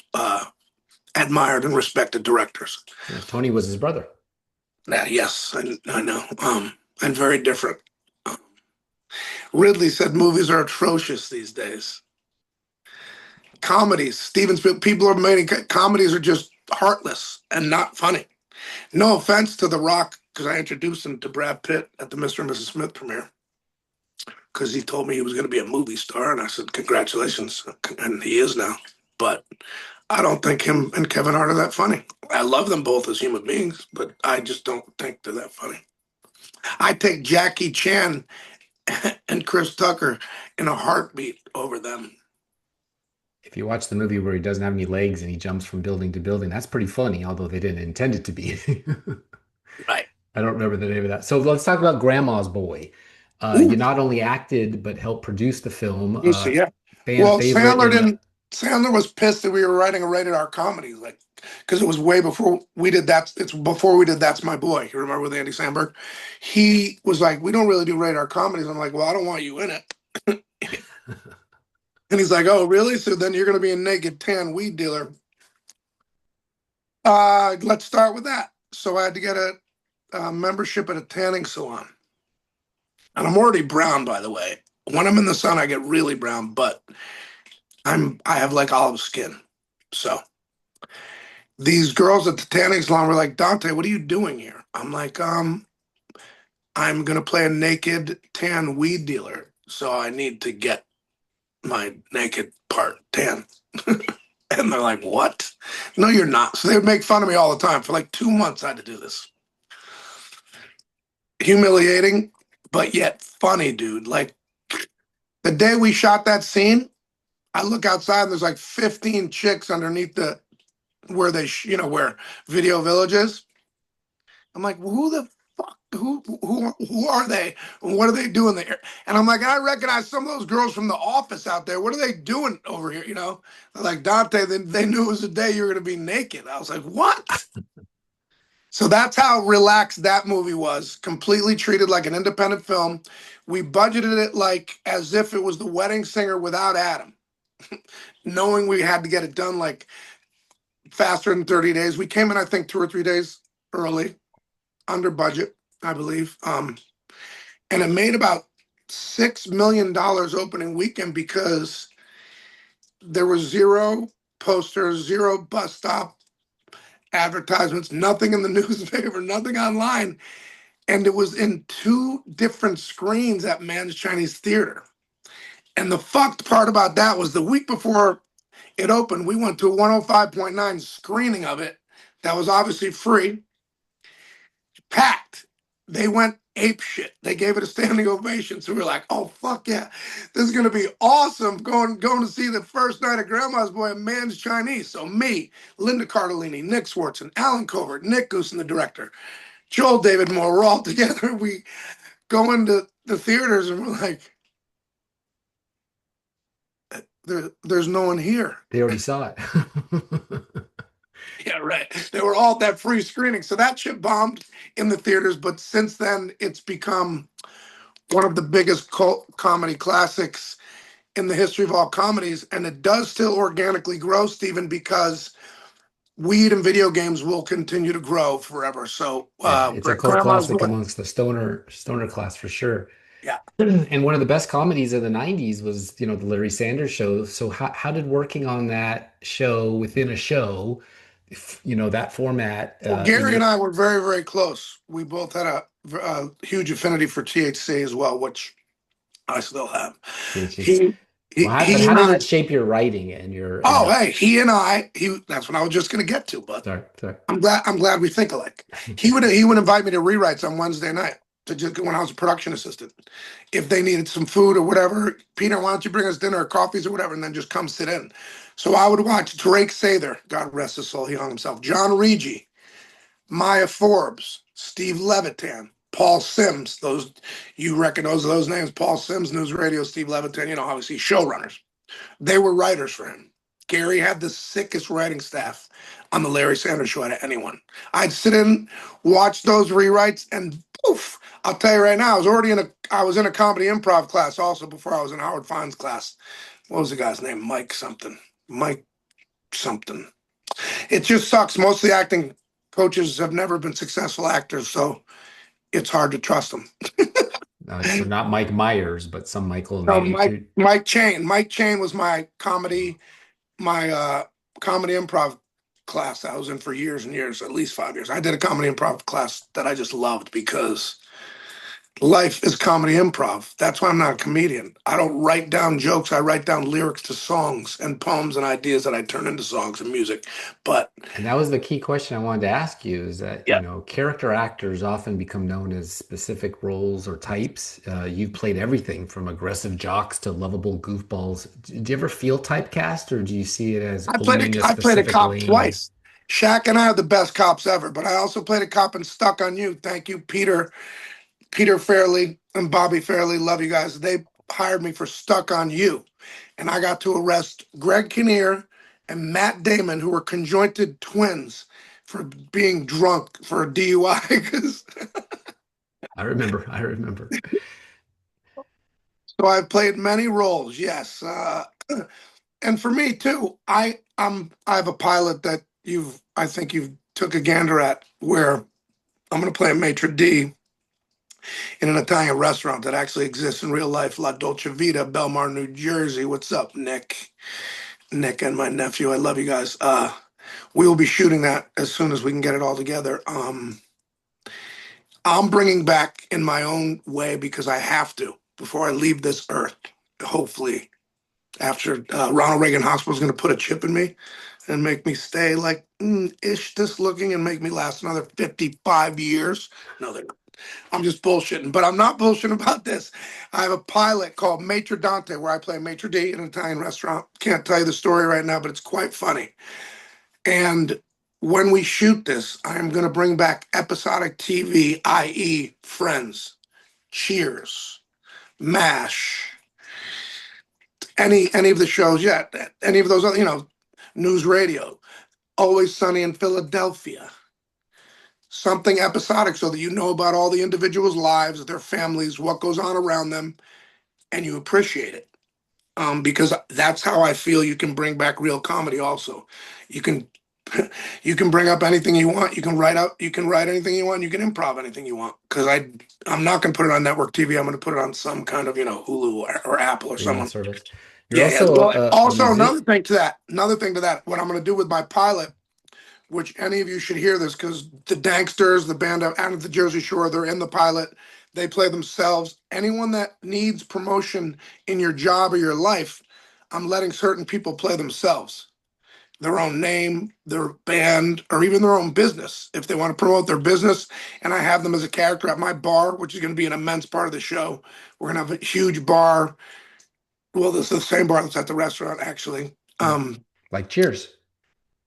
admired and respected directors. Yeah, Tony was his brother. Yes, I know, and very different. Ridley said movies are atrocious these days. Comedies, people are making comedies are just heartless and not funny. No offense to The Rock, because I introduced him to Brad Pitt at the Mr. and Mrs. Smith premiere, because he told me he was going to be a movie star, and I said, congratulations, and he is now. But I don't think him and Kevin Hart are that funny. I love them both as human beings, but I just don't think they're that funny. I take Jackie Chan and Chris Tucker in a heartbeat over them. If you watch the movie where he doesn't have any legs and he jumps from building to building, that's pretty funny, although they didn't intend it to be. Right. I don't remember the name of that. So let's talk about Grandma's Boy. Ooh, You not only acted but helped produce the film. you see, yeah. Fan Well, favorite Sandler in the didn't. Sandler was pissed that we were writing a rated R comedy, like, because it was way before we did that. It's before we did That's My Boy. You remember with Andy Samberg? He was like, "We don't really do rated R comedies." I'm like, "Well, I don't want you in it." And he's like, "Oh, really? So then you're going to be a naked tan weed dealer?" Let's start with that. So I had to get a membership at a tanning salon, and I'm already brown, by the way. When I'm in the sun, I get really brown, but I have like olive skin. So these girls at the tanning salon were like, "Dante, what are you doing here?" I'm like, I'm gonna play a naked tan weed dealer, so I need to get my naked part tan. And they're like, what? No, you're not. So they would make fun of me all the time. For like 2 months, I had to do this. Humiliating, but yet funny, dude. Like the day we shot that scene, I look outside and there's like 15 chicks underneath the where they, where Video Village is. I'm like, well, who the fuck? Who are they? And what are they doing there? And I'm like, I recognize some of those girls from The Office out there. What are they doing over here? They're like, Dante. They knew it was the day you were gonna be naked. I was like, what? So that's how relaxed that movie was. Completely treated like an independent film. We budgeted it like as if it was The Wedding Singer without Adam, knowing we had to get it done like faster than 30 days. We came in, I think, 2 or 3 days early, under budget, I believe. And it made about $6 million opening weekend because there was zero posters, zero bus stop advertisements, nothing in the newspaper, nothing online. And it was in 2 different screens at Man's Chinese Theater. And the fucked part about that was the week before it opened, we went to a 105.9 screening of it that was obviously free, packed. They went ape shit. They gave it a standing ovation. So we were like, oh, fuck yeah. This is going to be awesome going to see the first night of Grandma's Boy at Man's Chinese. So me, Linda Cardellini, Nick Swartzen, Alan Covert, Nick Goosen, the director, Joel David Moore, we're all together. We go into the theaters and we're like, there's no one here. They already saw it. Yeah, right. They were all at that free screening. So that shit bombed in the theaters. But since then, it's become one of the biggest cult comedy classics in the history of all comedies. And it does still organically grow, Stephen, because weed and video games will continue to grow forever. So it's a cult classic amongst the stoner class for sure. Yeah. And one of the best comedies of the 90s was, the Larry Sanders Show. So how did working on that show within a show, that format? Well, Gary and I were very, very close. We both had a huge affinity for THC as well, which I still have. How did that shape your writing and your? Hey, that's what I was just going to get to. But sorry. I'm glad we think alike. He would invite me to rewrites on Wednesday night when I was a production assistant. If they needed some food or whatever, Peter, why don't you bring us dinner or coffees or whatever, and then just come sit in. So I would watch Drake Sather, God rest his soul, he hung himself, John Rigi, Maya Forbes, Steve Levitan, Paul Sims. Those you recognize those names? Paul Sims, News Radio, Steve Levitan. Obviously showrunners. They were writers for him. Gary had the sickest writing staff on the Larry Sanders Show out of anyone. I'd sit in, watch those rewrites, and poof! I'll tell you right now, I was in a comedy improv class also before I was in Howard Fine's class. What was the guy's name? Mike something. It just sucks. Most of the acting coaches have never been successful actors, so it's hard to trust them. So not Mike Myers, but some Michael. No, Mike Chain. Mike Chain was my comedy improv class I was in for years and years, at least 5 years. I did a comedy improv class that I just loved because life is comedy improv. That's why I'm not a comedian. I don't write down jokes. I write down lyrics to songs and poems and ideas that I turn into songs and music. And that was the key question I wanted to ask you is that, character actors often become known as specific roles or types. You've played everything from aggressive jocks to lovable goofballs. Do you ever feel typecast, or do you see it as I played a cop twice. Shaq and I are the best cops ever, but I also played a cop in Stuck on You. Thank you, Peter Fairley and Bobby Fairley, love you guys. They hired me for Stuck on You. And I got to arrest Greg Kinnear and Matt Damon, who were conjointed twins, for being drunk for a DUI. I remember. So I've played many roles, yes. And for me too, I have a pilot that I think you've took a gander at, where I'm going to play a maitre d' in an Italian restaurant that actually exists in real life, La Dolce Vita, Belmar, New Jersey. What's up, Nick? Nick and my nephew, I love you guys. We will be shooting that as soon as we can get it all together. I'm bringing back in my own way because I have to before I leave this earth. Hopefully, after Ronald Reagan Hospital is going to put a chip in me and make me stay like ish this looking and make me last another 55 years. No, I'm just bullshitting, but I'm not bullshitting about this. I have a pilot called Maitre Dante where I play Maitre D in an Italian restaurant. Can't tell you the story right now, but it's quite funny. And when we shoot this, I am going to bring back episodic TV, i.e., Friends, Cheers, MASH, any of the shows yet, any of those other, news radio, Always Sunny in Philadelphia. Something episodic so that you know about all the individuals' lives, their families, what goes on around them, and you appreciate it. Because that's how I feel you can bring back real comedy also. You can you can bring up anything you want. You can write anything you want. You can improv anything you want. Because I'm not going to put it on network TV. I'm going to put it on some kind of, Hulu or Apple or Streaming someone. service. You're Yeah, also well, a also music. another thing to that, what I'm going to do with my pilot, which any of you should hear this because the Danksters, the band out of the Jersey Shore, they're in the pilot. They play themselves. Anyone that needs promotion in your job or your life, I'm letting certain people play themselves, their own name, their band, or even their own business if they want to promote their business. And I have them as a character at my bar, which is going to be an immense part of the show. We're going to have a huge bar. Well, this is the same bar that's at the restaurant, actually. Like Cheers.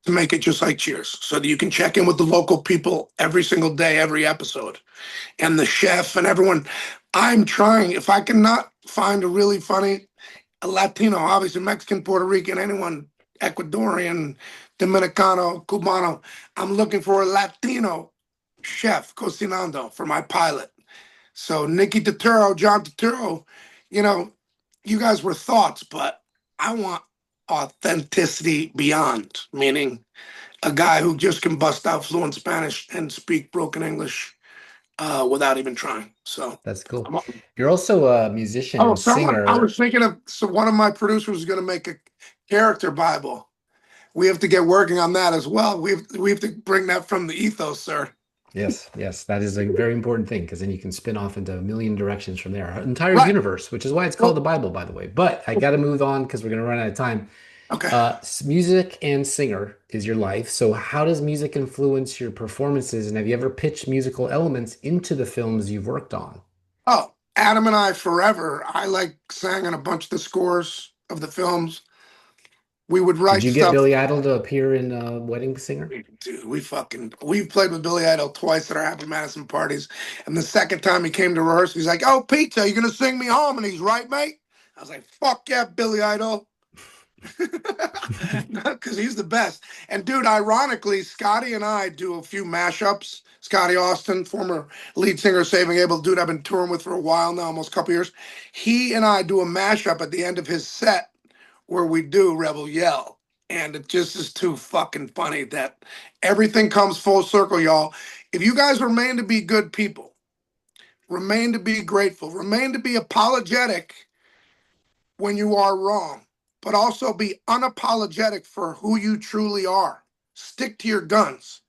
To make it just like Cheers, so that you can check in with the local people every single day, every episode, and the chef and everyone. I'm trying, if I cannot find a really funny, a Latino, obviously Mexican, Puerto Rican, anyone, Ecuadorian, Dominicano, Cubano, I'm looking for a Latino chef cocinando for my pilot. So Nikki Turturro, John Turturro, you guys were thoughts, but I want authenticity beyond, meaning a guy who just can bust out fluent Spanish and speak broken English without even trying. So That's cool. You're also a musician and I singer. was thinking of, so one of my producers is going to make a character Bible. We have to get working on that as well. We have to bring that from the ethos, sir. Yes, that is a very important thing because then you can spin off into a million directions from there. An entire Right. universe, which is why it's called the Well, Bible, by the way. But I got to move on because we're going to run out of time. okay. Music and singer is your life. So how does music influence your performances? And have you ever pitched musical elements into the films you've worked on? Oh, Adam and I forever. I sang on a bunch of the scores of the films. We would Did write you get stuff. Billy Idol to appear in Wedding Singer? Dude, we've played with Billy Idol twice at our Happy Madison parties. And the second time he came to rehearse, he's like, "Oh, Pizza, you're gonna sing me harmonies, right, mate?" I was like, "Fuck yeah, Billy Idol." Because he's the best. And dude, ironically, Scotty and I do a few mashups. Scotty Austin, former lead singer of Saving Abel, dude I've been touring with for a while now, almost a couple years. He and I do a mashup at the end of his set where we do Rebel Yell. And it just is too fucking funny that everything comes full circle, y'all. If you guys remain to be good people, remain to be grateful, remain to be apologetic when you are wrong, but also be unapologetic for who you truly are. Stick to your guns.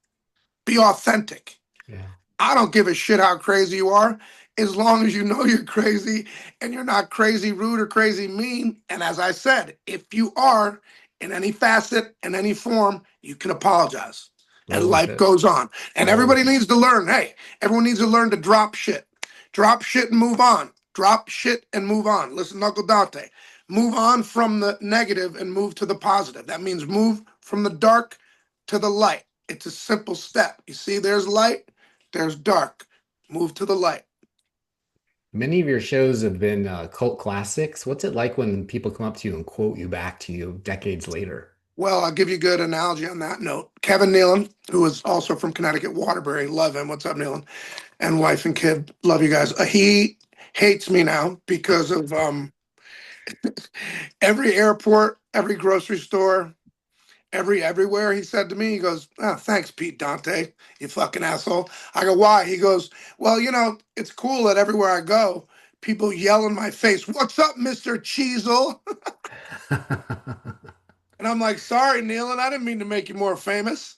Be authentic. Yeah. I don't give a shit how crazy you are, as long as you know you're crazy and you're not crazy rude or crazy mean. And as I said, if you are in any facet, in any form, you can apologize. And Roll with life it. goes on. And Roll everybody with it. needs to learn, hey, everyone needs to learn to drop shit. Drop shit and move on. Drop shit and move on. Listen to Uncle Dante. Move on from the negative and move to the positive. That means move from the dark to the light. It's a simple step. You see, there's light, there's dark. Move to the light. Many of your shows have been cult classics. What's it like when people come up to you and quote you back to you decades later? Well, I'll give you a good analogy on that note. Kevin Nealon, who is also from Connecticut, Waterbury, love him. What's up, Nealon? And wife and kid, love you guys. He hates me now because of every airport, every grocery store, everywhere. He said to me, he goes, "Oh, thanks, Pete Dante, you fucking asshole." I go, "Why?" He goes, "Well, it's cool that everywhere I go, people yell in my face, 'What's up, Mr. Cheezel?'" And I'm like, "Sorry, Nealon, I didn't mean to make you more famous."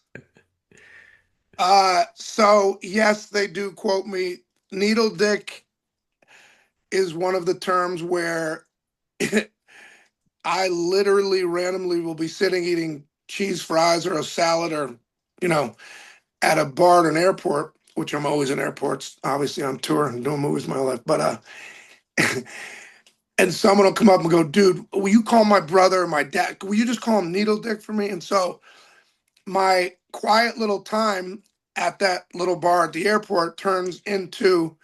So yes, they do quote me. Needle dick is one of the terms where I literally randomly will be sitting eating cheese fries or a salad or, you know, at a bar at an airport, which I'm always in airports, obviously on tour and doing movies my whole life. But and someone will come up and go, dude, will you call my brother or my dad? Will you just call him Needle Dick for me? And so my quiet little time at that little bar at the airport turns into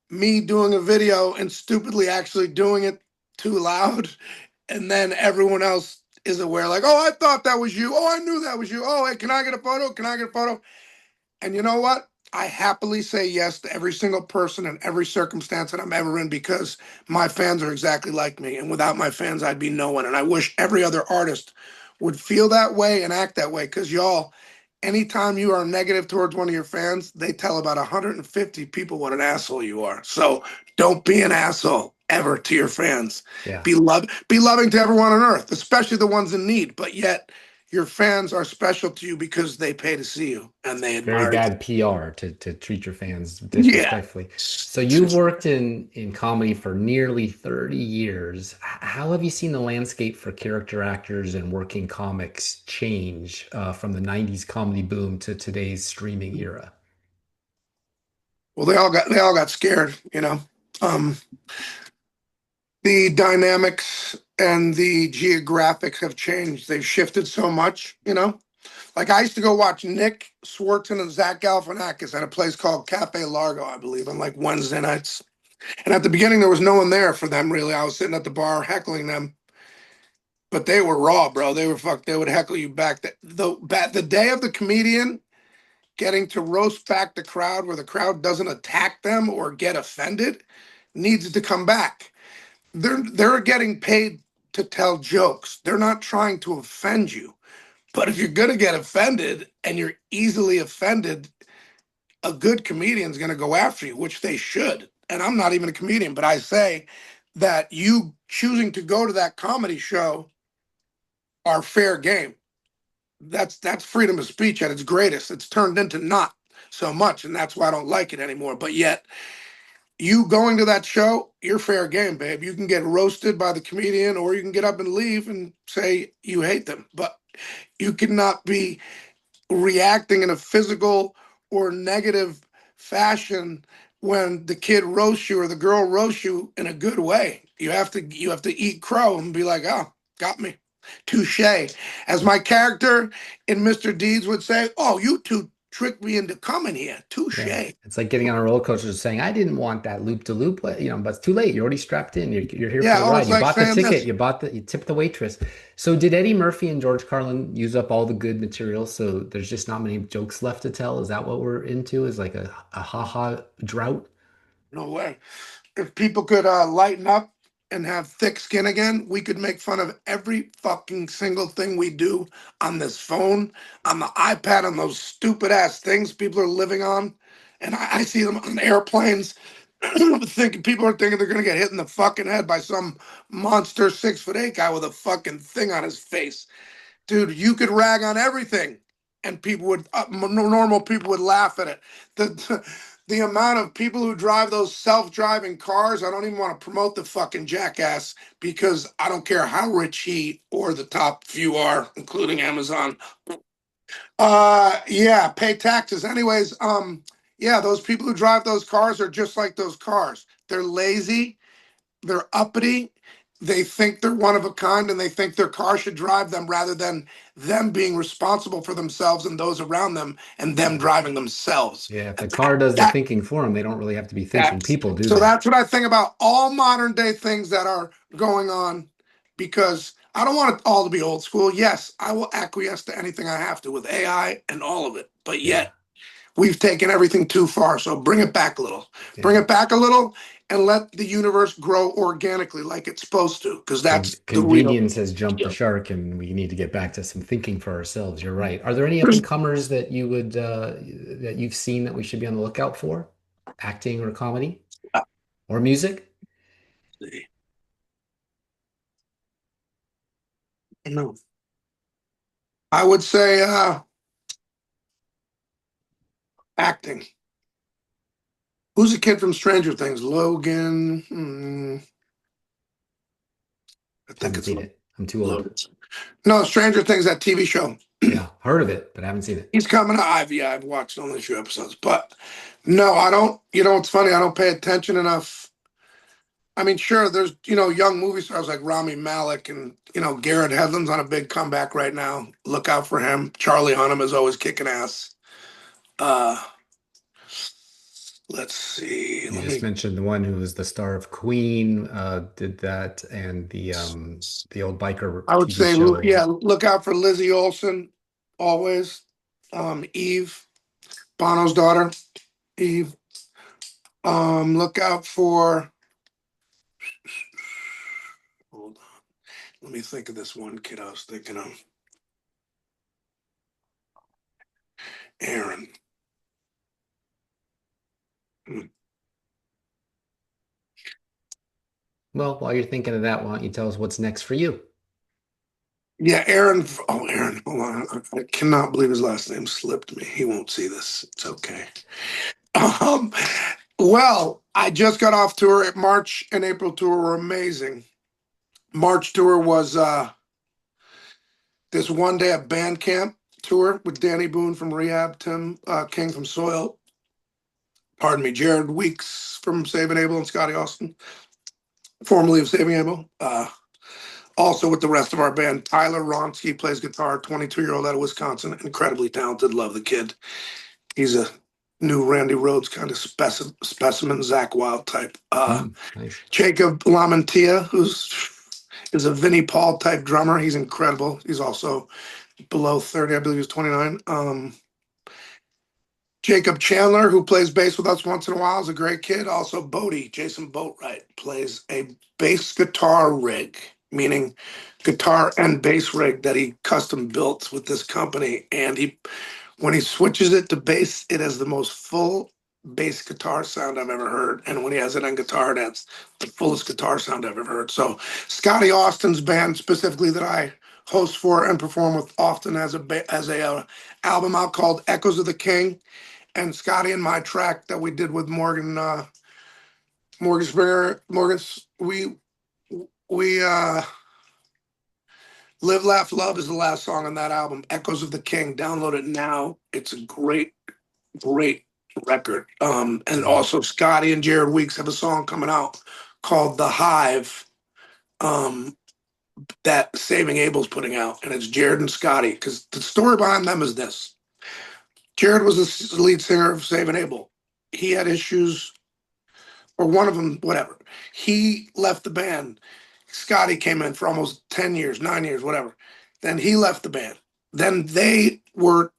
me doing a video and stupidly actually doing it too loud. And then everyone else is aware, like, oh, I thought that was you. Oh, I knew that was you. Oh, hey, can I get a photo? Can I get a photo? And you know what? I happily say yes to every single person in every circumstance that I'm ever in because my fans are exactly like me. And without my fans, I'd be no one. And I wish every other artist would feel that way and act that way because y'all, anytime you are negative towards one of your fans, they tell about 150 people what an asshole you are. So don't be an asshole ever to your fans. Yeah. Be loving to everyone on earth, especially the ones in need. But yet your fans are special to you because they pay to see you and they Very admire you. bad PR to treat your fans Yeah. disrespectfully. So you've worked in comedy for nearly 30 years. How have you seen the landscape for character actors and working comics change from the 90s comedy boom to today's streaming era? Well, they all got scared, you know. Um, the dynamics and the geographics have changed. They've shifted so much, you know. Like I used to go watch Nick Swartzen and Zach Galifianakis at a place called Cafe Largo, I believe, on like Wednesday nights. And at the beginning, there was no one there for them really. I was sitting at the bar heckling them, but they were raw, bro. They were fucked. They would heckle you back. The day of the comedian getting to roast back the crowd where the crowd doesn't attack them or get offended needs to come back. They're getting paid to tell jokes. They're not trying to offend you. But if you're gonna get offended and you're easily offended, a good comedian's gonna go after you, which they should. And I'm not even a comedian, but I say that you choosing to go to that comedy show are fair game. That's freedom of speech at its greatest. It's turned into not so much, and that's why I don't like it anymore. But yet, you going to that show, you're fair game, babe. You can get roasted by the comedian, or you can get up and leave and say you hate them. But you cannot be reacting in a physical or negative fashion when the kid roasts you or the girl roasts you in a good way. You have to eat crow and be like, oh, got me. Touche. As my character in Mr. Deeds would say, oh, you two tricked me into coming here. Touche. Yeah, it's like getting on a roller coaster and saying, "I didn't want that loop to loop," but it's too late. You're already strapped in. You're here for Yeah, the oh, ride. it's You like bought the saying ticket. this. You tipped the waitress. So did Eddie Murphy and George Carlin use up all the good material? So there's just not many jokes left to tell. Is that what we're into? Is like a ha drought? No way. If people could lighten up and have thick skin again, we could make fun of every fucking single thing we do on this phone, on the iPad, on those stupid ass things people are living on. And I see them on airplanes. People are thinking they're gonna get hit in the fucking head by some monster 6'8" guy with a fucking thing on his face. Dude, you could rag on everything, and people would normal people would laugh at it. The amount of people who drive those self-driving cars, I don't even want to promote the fucking jackass because I don't care how rich he or the top few are, including Amazon. Yeah, pay taxes. Anyways, yeah, those people who drive those cars are just like those cars. They're lazy, they're uppity. They think they're one of a kind and they think their car should drive them rather than them being responsible for themselves and those around them and them driving themselves. Yeah, if the And car does the that, thinking for them, they don't really have to be thinking. that's People do so that. that's what I think about all modern day things that are going on because I don't want it all to be old school. Yes, I will acquiesce to anything I have to with AI and all of it. But Yeah, yet we've taken everything too far. So bring it back a little. Bring yeah. it back a little and let the universe grow organically like it's supposed to, because that's the real. Convenience has jumped the shark, and we need to get back to some thinking for ourselves. You're right. Are there any up and comers that that you've seen that we should be on the lookout for? Acting or comedy or music? No. I would say Acting. Who's the kid from Stranger Things? Logan. I think Haven't it's seen it. I'm too old. Logan. No, Stranger Things, that TV show. Yeah, heard of it, but I haven't seen it. He's coming. I've watched only a few episodes, but no, I don't. You know, it's funny. I don't pay attention enough. I mean, sure, there's young movie stars like Rami Malek and Garrett Hedlund's on a big comeback right now. Look out for him. Charlie Hunnam is always kicking ass. Uh, let's see. You just mentioned the one who was the star of Queen, did that, and the old biker I would TV say, show. yeah, look out for Lizzie Olsen. Always. Eve, Bono's daughter, Eve. Look out for. Hold on. Let me think of this one kid I was thinking of. Aaron. Well, while you're thinking of that, why don't you tell us what's next for you? Yeah, Aaron. Oh, Aaron. Hold on. I cannot believe his last name slipped me. He won't see this. It's okay. Um, well, I just got off tour. March and April tour were amazing. March tour was this one day at band camp tour with Danny Boone from Rehab, Tim King from Soil, pardon me, Jared Weeks from Saving Abel, and Scotty Austin, formerly of Saving Abel. Also with the rest of our band, Tyler Ronsky plays guitar, 22-year-old out of Wisconsin, incredibly talented, love the kid. He's a new Randy Rhoads kind of specimen, Zach Wild type. Nice. Jacob Lamantia, is a Vinnie Paul type drummer. He's incredible. He's also below 30, I believe he's 29. Jacob Chandler, who plays bass with us once in a while, is a great kid. Also, Bodie, Jason Boatwright, plays a bass guitar rig, meaning guitar and bass rig that he custom built with this company. And when he switches it to bass, it has the most full bass guitar sound I've ever heard. And when he has it on guitar, that's the fullest guitar sound I've ever heard. So Scotty Austin's band specifically that I host for and perform with often has a album out called Echoes of the King. And Scotty and my track that we did with Morgan Springer, we Live, Laugh, Love is the last song on that album. Echoes of the King. Download it now. It's a great, great record. And also Scotty and Jared Weeks have a song coming out called The Hive, that Saving Abel's putting out. And it's Jared and Scotty. Because the story behind them is this. Jared was the lead singer of Saving Abel. He had issues, or one of them, whatever. He left the band. Scotty came in for almost 10 years, 9 years, whatever. Then he left the band. Then they were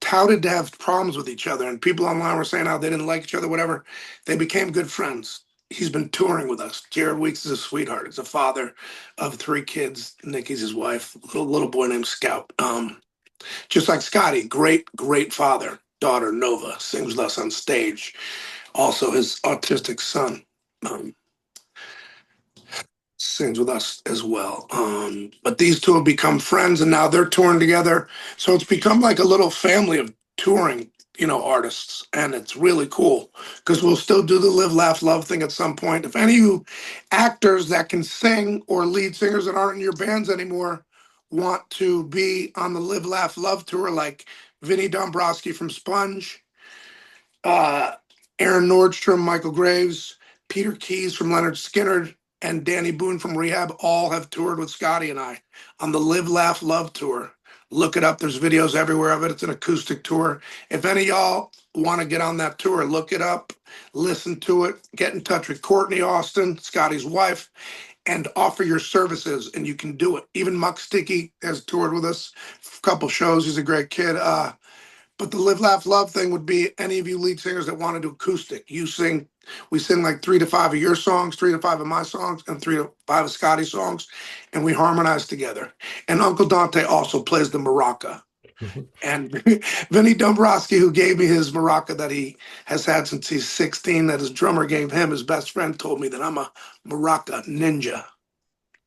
touted to have problems with each other, and people online were saying how they didn't like each other, whatever. They became good friends. He's been touring with us. Jared Weeks is a sweetheart. He's a father of 3 kids. Nikki's his wife, little boy named Scout. Just like Scotty, great, great father. Daughter, Nova, sings with us on stage. Also, his autistic son sings with us as well. But these two have become friends, and now they're touring together. So it's become like a little family of touring, artists. And it's really cool because we'll still do the Live, Laugh, Love thing at some point. If any of you actors that can sing or lead singers that aren't in your bands anymore want to be on the Live, Laugh, Love tour, like Vinny Dombrowski from Sponge, Aaron Nordstrom, Michael Graves, Peter Keys from Leonard Skinner, and Danny Boone from Rehab all have toured with Scotty and I on the Live, Laugh, Love tour. Look it up. There's videos everywhere of it. It's an acoustic tour. If any of y'all want to get on that tour, look it up, listen to it, get in touch with Courtney Austin, Scotty's wife, and offer your services, and you can do it. Even Muck Sticky has toured with us a couple shows. He's a great kid. But the Live, Laugh, Love thing would be any of you lead singers that want to do acoustic. We sing like 3 to 5 of your songs, 3 to 5 of my songs, and 3 to 5 of Scotty's songs, and we harmonize together. And Uncle Dante also plays the maraca. And Vinny Dombrowski, who gave me his maraca that he has had since he's 16, that his drummer gave him, his best friend told me that I'm a maraca ninja.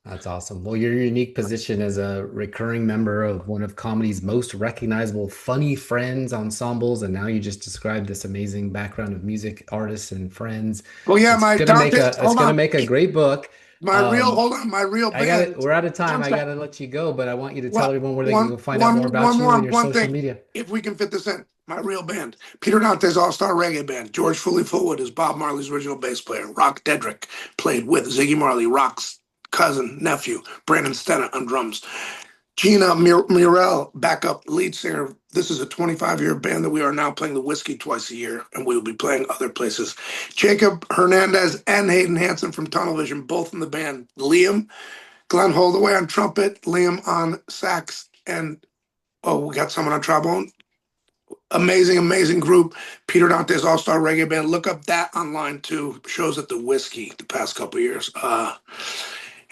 That's awesome. Well, your unique position as a recurring member of one of comedy's most recognizable funny friends ensembles, and now you just described this amazing background of music artists and friends. Well, yeah, It's my gonna make Dante, a it's hold gonna on. make a great book. Hold on, my real I got band. it. We're out of time. One I sec. gotta let you go, but I want you to tell What? everyone where they can go find out more about you and your One social thing. media. If we can fit this in, my real band, Peter Dante's All-Star Reggae Band. George Fully Fullwood is Bob Marley's original bass player. Rock Dedrick played with Ziggy Marley, Rock's cousin, nephew. Brandon Stennett on drums. Gina Murrell, backup lead singer. This is a 25-year band that we are now playing the Whiskey twice a year, and we will be playing other places. Jacob Hernandez and Hayden Hansen from Tunnel Vision, both in the band. Liam, Glenn Holdaway on trumpet, Liam on sax, and oh, we got someone on trombone. Amazing, amazing group. Peter Dante's All Star Reggae Band. Look up that online too. Shows at the Whiskey the past couple years.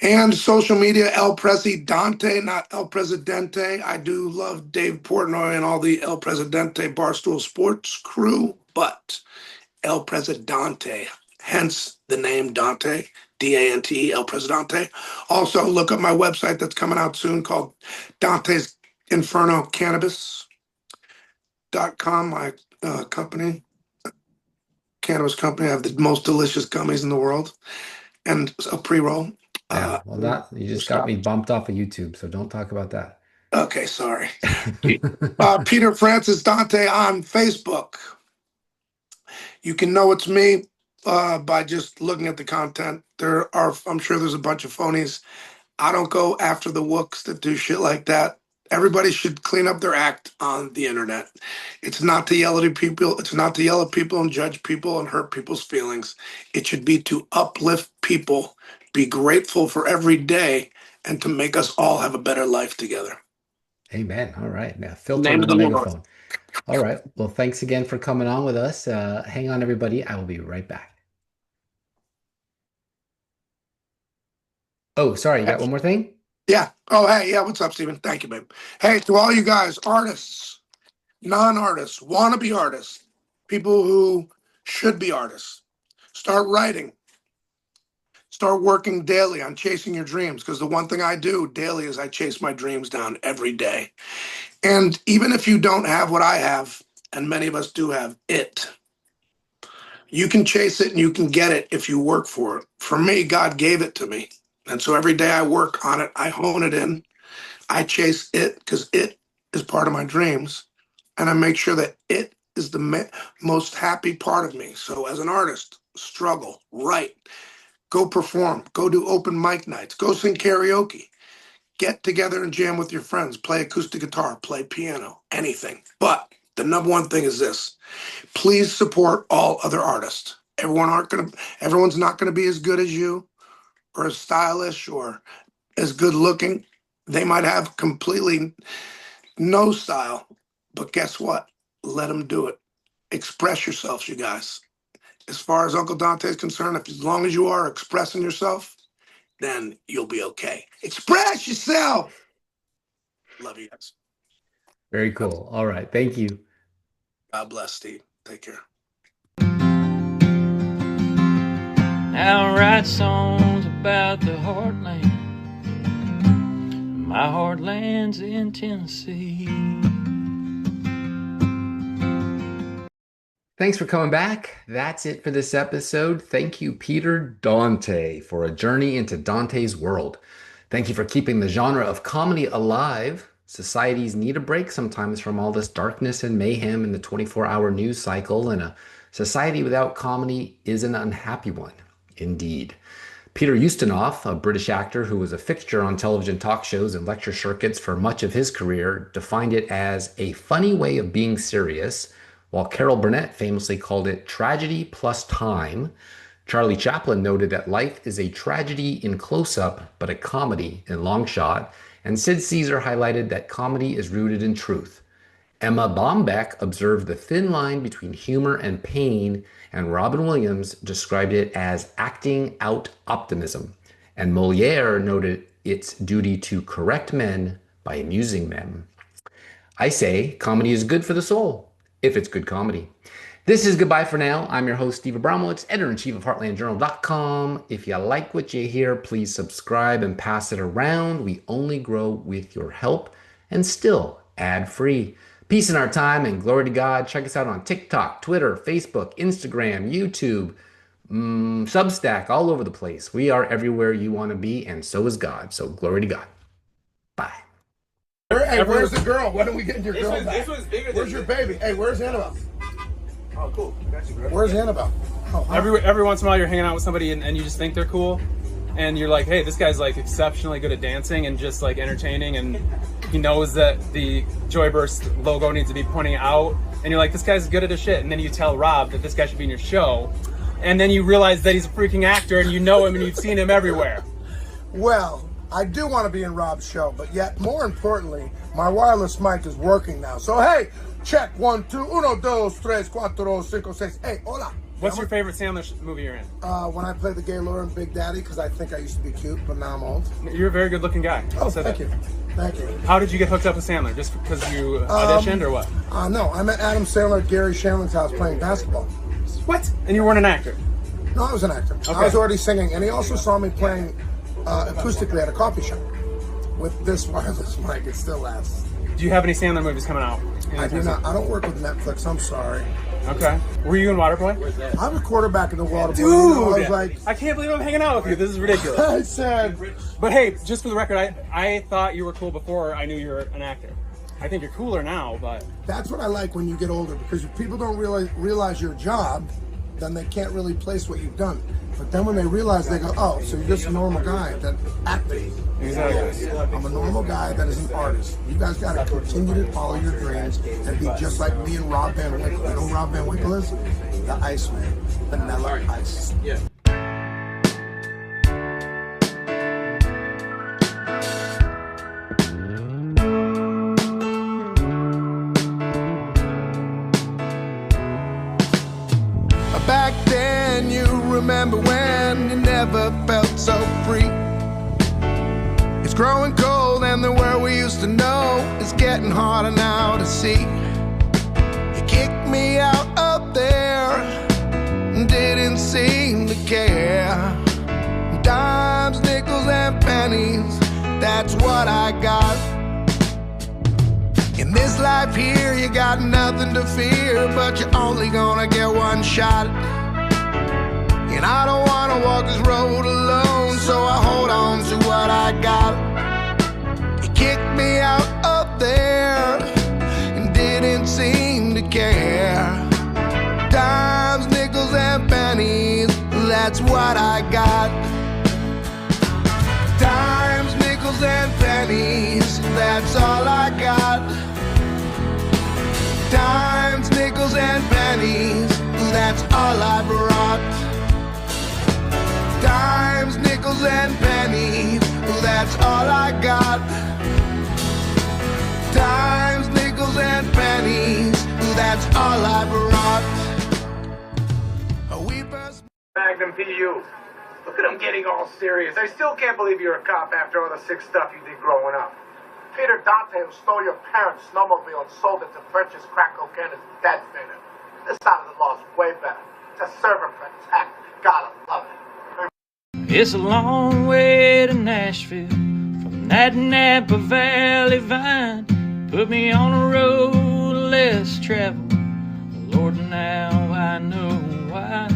And social media, El Presidente, not El Presidente. I do love Dave Portnoy and all the El Presidente Barstool Sports crew, but El Presidente, hence the name Dante, Dante, El Presidente. Also, look up my website that's coming out soon called Dante's Inferno Cannabis.com, my company, cannabis company. I have the most delicious gummies in the world and a pre roll. Yeah, well, that you just got me bumped off of YouTube, so don't talk about that. Okay, sorry. Peter Francis Dante on Facebook. You can know it's me by just looking at the content. I'm sure there's a bunch of phonies. I don't go after the wooks that do shit like that. Everybody should clean up their act on the internet. It's not to yell at people. It's not to yell at people and judge people and hurt people's feelings. It should be to uplift people, be grateful for every day, and to make us all have a better life together. Amen. All right. Now, filter Name on of the the Lord. megaphone. All right. Well, thanks again for coming on with us. Hang on, everybody. I will be right back. Oh, sorry. You got one more thing? Yeah. Oh, hey. Yeah. What's up, Steven? Thank you, babe. Hey, to all you guys, artists, non-artists, wannabe artists, people who should be artists, start writing. Start working daily on chasing your dreams, because the one thing I do daily is I chase my dreams down every day. And even if you don't have what I have, and many of us do have it, you can chase it and you can get it if you work for it. For me, God gave it to me. And so every day I work on it, I hone it in, I chase it because it is part of my dreams. And I make sure that it is the most happy part of me. So as an artist, struggle, write, go perform, go do open mic nights, go sing karaoke, get together and jam with your friends, play acoustic guitar, play piano, anything. But the number one thing is this: please support all other artists. Everyone's not gonna be as good as you or as stylish or as good looking. They might have completely no style, but guess what? Let them do it. Express yourselves, you guys. As far as Uncle Dante is concerned, if as long as you are expressing yourself, then you'll be okay. Express yourself. Love you guys. Very cool. All right. Thank you. God bless, Steve. Take care. Now I write songs about the heartland. My heartland's in Tennessee. Thanks for coming back. That's it for this episode. Thank you, Peter Dante, for a journey into Dante's world. Thank you for keeping the genre of comedy alive. Societies need a break sometimes from all this darkness and mayhem in the 24-hour news cycle, and a society without comedy is an unhappy one, indeed. Peter Ustinov, a British actor who was a fixture on television talk shows and lecture circuits for much of his career, defined it as a funny way of being serious, while Carol Burnett famously called it tragedy plus time. Charlie Chaplin noted that life is a tragedy in close-up, but a comedy in long shot. And Sid Caesar highlighted that comedy is rooted in truth. Emma Bombeck observed the thin line between humor and pain, and Robin Williams described it as acting out optimism. And Moliere noted its duty to correct men by amusing them. I say comedy is good for the soul, if it's good comedy. This is Goodbye for Now. I'm your host, Steve Abramowitz, editor-in-chief of HeartlandJournal.com. If you like what you hear, please subscribe and pass it around. We only grow with your help and still ad-free. Peace in our time and glory to God. Check us out on TikTok, Twitter, Facebook, Instagram, YouTube, Substack, all over the place. We are everywhere you want to be, and so is God. So glory to God. Bye. Hey, where's the girl? When are we getting your girl back? This one's bigger than Where's your baby? Hey, where's Annabelle? Oh, cool. Got you, bro. Where's Annabelle? Oh, huh. Every once in a while, you're hanging out with somebody and you just think they're cool, and you're like, hey, this guy's like exceptionally good at dancing and just like entertaining, and he knows that the Joyburst logo needs to be pointing out, and you're like, this guy's good at his shit, and then you tell Rob that this guy should be in your show, and then you realize that he's a freaking actor and you know him and you've seen him everywhere. Well, I do want to be in Rob's show, but yet more importantly, my wireless mic is working now. So hey, check 1, 2, 1, 2, 3, 4, 5, 6. Hey, hola. What's your favorite Sandler movie you're in? When I play the gay lawyer in Big Daddy, because I think I used to be cute, but now I'm old. You're a very good looking guy. Oh, thank you. Thank you. How did you get hooked up with Sandler? Just because you auditioned or what? No, I met Adam Sandler at Gary Shandling's house playing basketball. What? And you weren't an actor? No, I was an actor. Okay. I was already singing, and he also saw me playing acoustically at a coffee shop with this wireless mic. It still lasts. Do you have any Sandler movies coming out? I do not. I don't work with Netflix. I'm sorry. Okay. Were you in Waterboy? I'm a quarterback in the Waterboy. Dude! I was like, I can't believe I'm hanging out with you. This is ridiculous. I said, But hey, just for the record, I thought you were cool before I knew you were an actor. I think you're cooler now, but... that's what I like when you get older, because if people don't realize your job, then they can't really place what you've done. But then when they realize, they go, oh, so you're just a normal guy that acted. Exactly. I'm a normal guy that is an artist. You guys got to continue to follow your dreams and be just like me and Rob Van Winkle. You know who Rob Van Winkle is? The Iceman. Vanilla Ice. Yeah. Back then, you remember when you never felt so free. It's growing cold and the world we used to know is getting harder now to see. You kicked me out up there and didn't seem to care. Dimes, nickels, and pennies, that's what I got. In this life here, you got nothing to fear, but you're only gonna get one shot. And I don't wanna walk this road alone, so I hold on to what I got. You kicked me out up there and didn't seem to care. Dimes, nickels, and pennies, that's what I got. Dimes, nickels, and pennies, that's all I got. Dimes, nickels, and pennies, that's all I brought. Dimes, nickels, and pennies, that's all I got. Dimes, nickels, and pennies, that's all I brought. Magnum PU. Look at him getting all serious. I still can't believe you're a cop after all the sick stuff you did growing up. Peter Dante, who stole your parents' snowmobile and sold it to purchase crack cocaine, is dead, Peter. This side of the law's way better. To serve and protect. Gotta love it. It's a long way to Nashville from that Napa Valley vine. Put me on a road less traveled. Lord, now I know why.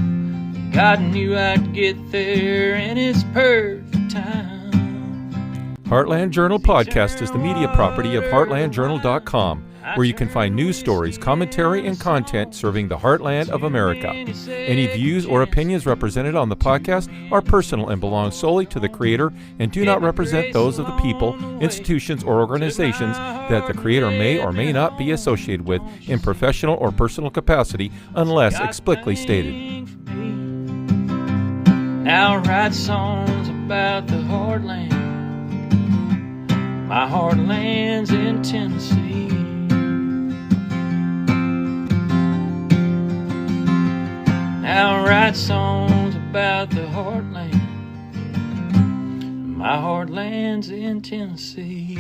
God knew I'd get there in His perfect time. Heartland Journal Podcast is the media property of HeartlandJournal.com, where you can find news stories, commentary, and content serving the heartland of America. Any views or opinions represented on the podcast are personal and belong solely to the creator and do not represent those of the people, institutions, or organizations that the creator may or may not be associated with in professional or personal capacity unless explicitly stated. Now I write songs about the heartland. My heartland's in Tennessee. Now I write songs about the heartland. My heartland's in Tennessee.